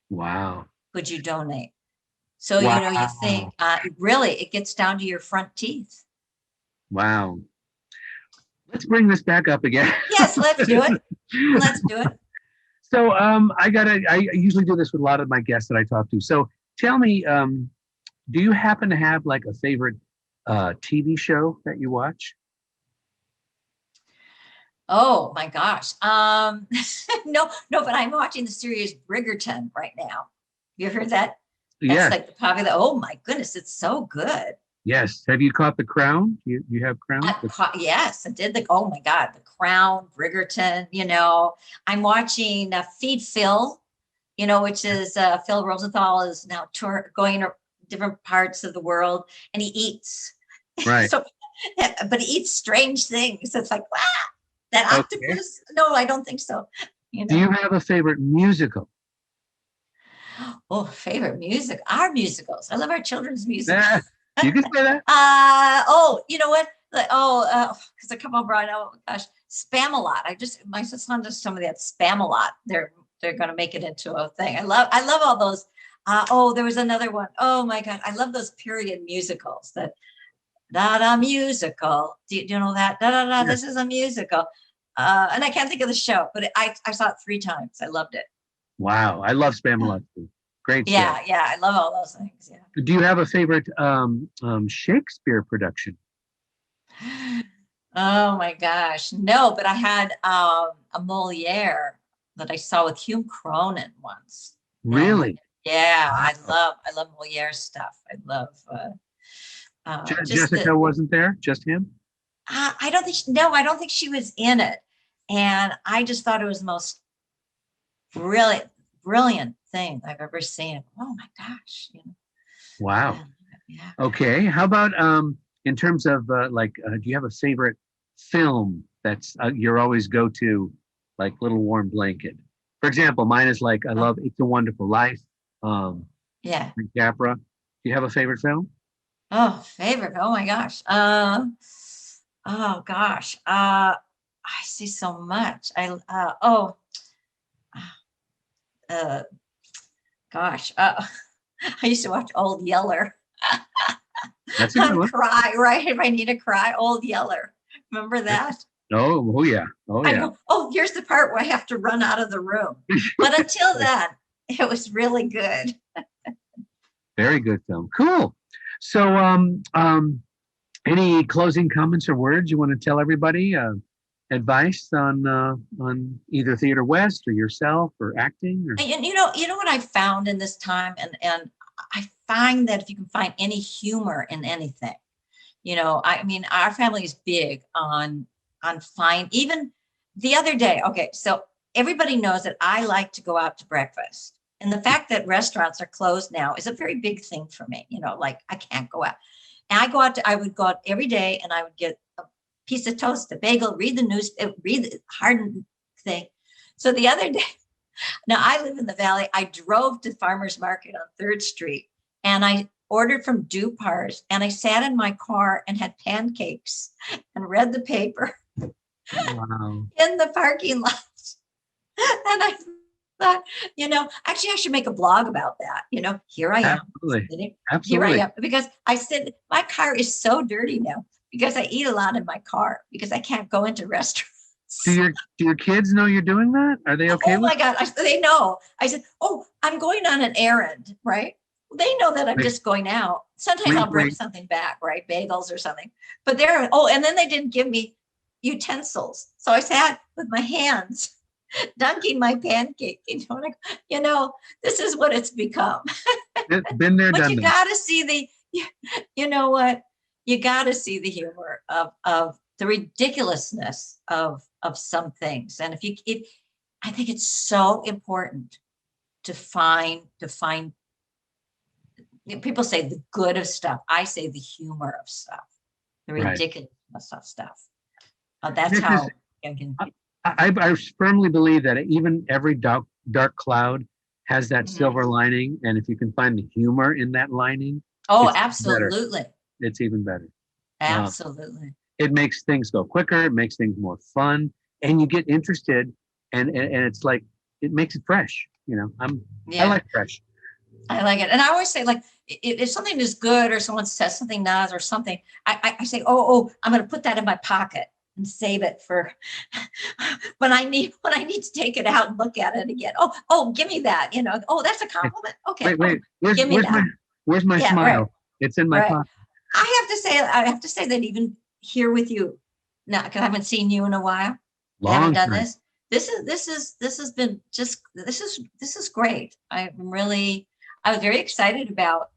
wow. Could you donate? So, Wow. you know, you think, really, it gets down to your front teeth. Wow. Let's bring this back up again. Yes, let's do it. Let's do it. So I usually do this with a lot of my guests that I talk to. So tell me, do you happen to have like a favorite TV show that you watch? Oh my gosh. No, but I'm watching the series Bridgerton right now. You heard that? That's Yes. like the popular, oh my goodness, it's so good. Yes. Have you caught The Crown? You have Crown? Yes, I did oh my God, The Crown, Bridgerton, you know. I'm watching Feed Phil, you know, which is Phil Rosenthal is now going to different parts of the world and he eats. Right. So, but he eats strange things. It's like, wow, that octopus. Okay. No, I don't think so. You know? Do you have a favorite musical? Oh, favorite music, our musicals. I love our children's music. You can say that. Oh, you know what? Because a couple brought, oh gosh, Spam-A-Lot. My son does some of that Spam-A-Lot. They're going to make it into a thing. I love all those. Oh, there was another one. Oh my God, I love those period musicals. That da musical. Do you know that? Da da da. This is a musical. And I can't think of the show, but I saw it 3 times. I loved it. Wow, I love Spam-A-Lot too. Great show. Yeah, I love all those things. Yeah. Do you have a favorite Shakespeare production? Oh my gosh, no, but I had a Moliere that I saw with Hugh Cronin once. Really? Yeah, I love Moliere stuff. I love Jessica wasn't there, just him? I don't think I don't think she was in it. And I just thought it was the most brilliant thing I've ever seen. Oh my gosh, you know. Wow. Yeah. Okay. How about in terms of do you have a favorite film that's your always go to, like Little Warm Blanket? For example, mine is like I love It's a Wonderful Life. Yeah. Capra. Do you have a favorite film? Oh, favorite. Oh my gosh. Oh gosh. I see so much. Gosh. I used to watch Old Yeller. That's a good one. Cry, right? If I need to cry, Old Yeller. Remember that? Oh yeah. Oh I yeah. go, oh, here's the part where I have to run out of the room. But until then, it was really good. Very good film. Cool. So any closing comments or words you want to tell everybody? Advice on either Theater West or yourself or acting? Or? And you know what I found in this time, and I find that if you can find any humor in anything, you know, I mean, our family is big on even the other day. Okay, so everybody knows that I like to go out to breakfast. And the fact that restaurants are closed now is a very big thing for me. You know, like I can't go out. And I would go out every day and I would get a piece of toast, a bagel, read the news, read the hard thing. So the other day, now I live in the Valley. I drove to Farmers Market on 3rd Street and I ordered from Dupar's and I sat in my car and had pancakes and read the paper. Wow. In the parking lot. And I thought, you know, actually I should make a blog about that. You know, here I am. Absolutely. Here I am. Because I said, my car is so dirty now because I eat a lot in my car because I can't go into restaurants. Do your kids know you're doing that? Are they okay? Oh my God. They know. I said, oh, I'm going on an errand, right? They know that I'm just going out. Sometimes I'll bring something back, right? Bagels or something. But and then they didn't give me utensils. So I sat with my hands dunking my pancake. You know, this is what it's become. Been there, but done you got to see you know what? You got to see the humor of the ridiculousness of some things. And I think it's so important to find People say the good of stuff. I say the humor of stuff, the Right. ridiculousness of stuff. That's Because how I can. I firmly believe that even every dark cloud has that silver lining, and if you can find the humor in that lining, Oh, it's absolutely. better. It's even better. Absolutely. It makes things go quicker. It makes things more fun, and you get interested, and it's like it makes it fresh. I like fresh. I like it. And I always say, like, if something is good or someone says something nice or something, I say, oh, I'm going to put that in my pocket and save it for when I need to take it out and look at it again. Oh, give me that. Oh, that's a compliment. Okay. Wait. Give me that. Where's my smile? Right. It's in my pocket. I have to say that even here with you now, because I haven't seen you in a while. I haven't done this. This has been just, this is great. I was very excited about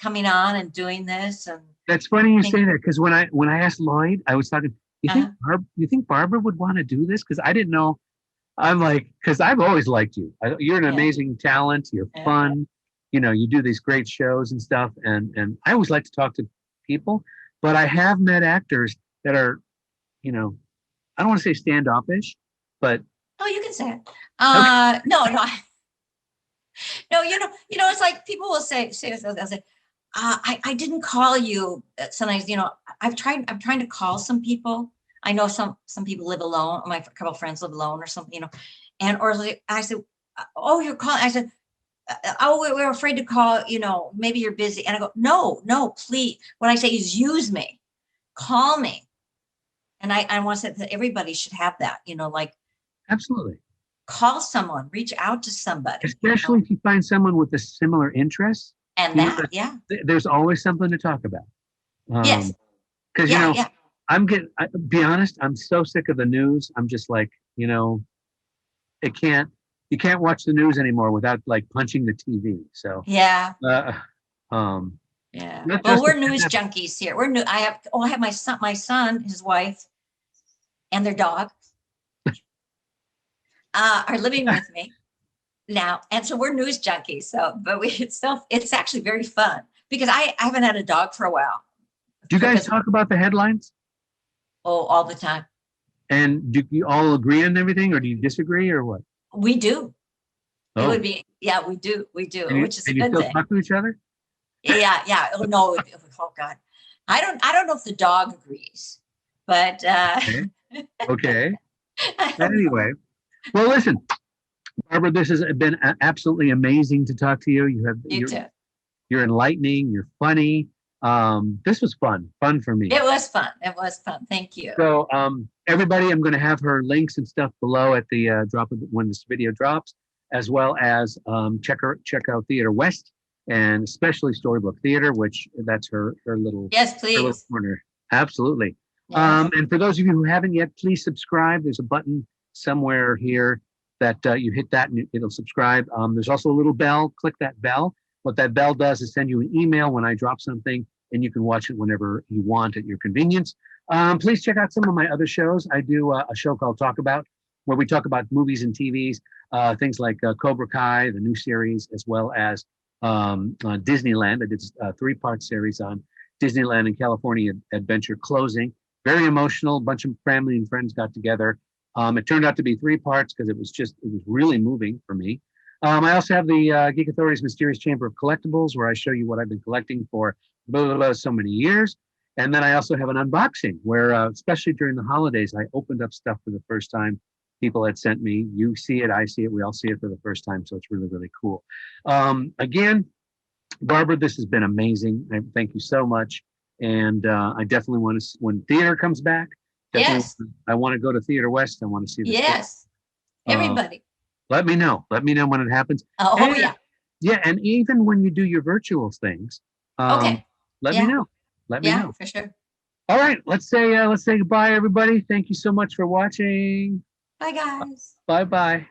coming on and doing this. And that's funny you say that, because when I asked Lloyd, I was talking, you think Barbara would want to do this? Because I didn't know. I'm like, because I've always liked you. You're an amazing talent. You're fun. You do these great shows and stuff. And I always like to talk to people, but I have met actors that are, I don't want to say standoffish, but. Oh, you can say it. Okay. No. No, it's like people will say, they'll say, I didn't call you. Sometimes, I'm trying to call some people. I know some people live alone. My couple of friends live alone or something, or I said, oh, you're calling. I said, oh, we're afraid to call, maybe you're busy. And I go, no, please. What I say is use me, call me. And I want to say that everybody should have that, like. Absolutely. Call someone, reach out to somebody. Especially if you find someone with a similar interest. And there's always something to talk about. Yes. Because, be honest, I'm so sick of the news. I'm just like, you can't watch the news anymore without like punching the TV. So, yeah. Well, we're news junkies here. I have my son, his wife, and their dog. Are living with me now, and so we're news junkies. So, but it's actually very fun because I haven't had a dog for a while. Do you guys talk about the headlines? Oh, all the time. And do you all agree on everything, or do you disagree, or what? We do. Oh. It would be we do, which is a good thing. Talk to each other? Yeah. Oh no! Oh God, I don't know if the dog agrees, but okay. Anyway. Well, listen, Barbara, this has been absolutely amazing to talk to you. You're enlightening. You're funny. This was fun for me. It was fun. Thank you. So, everybody, I'm going to have her links and stuff below at the drop of when this video drops, as well as check out Theater West and especially Storybook Theater, which that's her little please. Her little corner. Absolutely. Yes. And for those of you who haven't yet, please subscribe. There's a button somewhere here that you hit that and it'll subscribe. There's also a little bell. Click that bell. What that bell does is send you an email when I drop something, and you can watch it whenever you want at your convenience. Please check out some of my other shows. I do a show called Talk About, where we talk about movies and TVs, things like Cobra Kai, the new series, as well as Disneyland. I did a 3-part series on Disneyland and California Adventure closing. Very emotional. A bunch of family and friends got together. It turned out to be 3 parts because it was really moving for me. I also have the Geek Authority's Mysterious Chamber of Collectibles, where I show you what I've been collecting for so many years. And then I also have an unboxing where, especially during the holidays, I opened up stuff for the first time. People had sent me. You see it, I see it, we all see it for the first time. So it's really, really cool. Again, Barbara, this has been amazing. Thank you so much. And I definitely want to, when theater comes back, I want to go to Theater West. I want to see this. Yes. Everybody. Let me know. Let me know when it happens. Yeah. Yeah, and even when you do your virtual things, okay. Let me know. Let me know. Yeah, for sure. All right, let's say goodbye, everybody. Thank you so much for watching. Bye, guys. Bye-bye.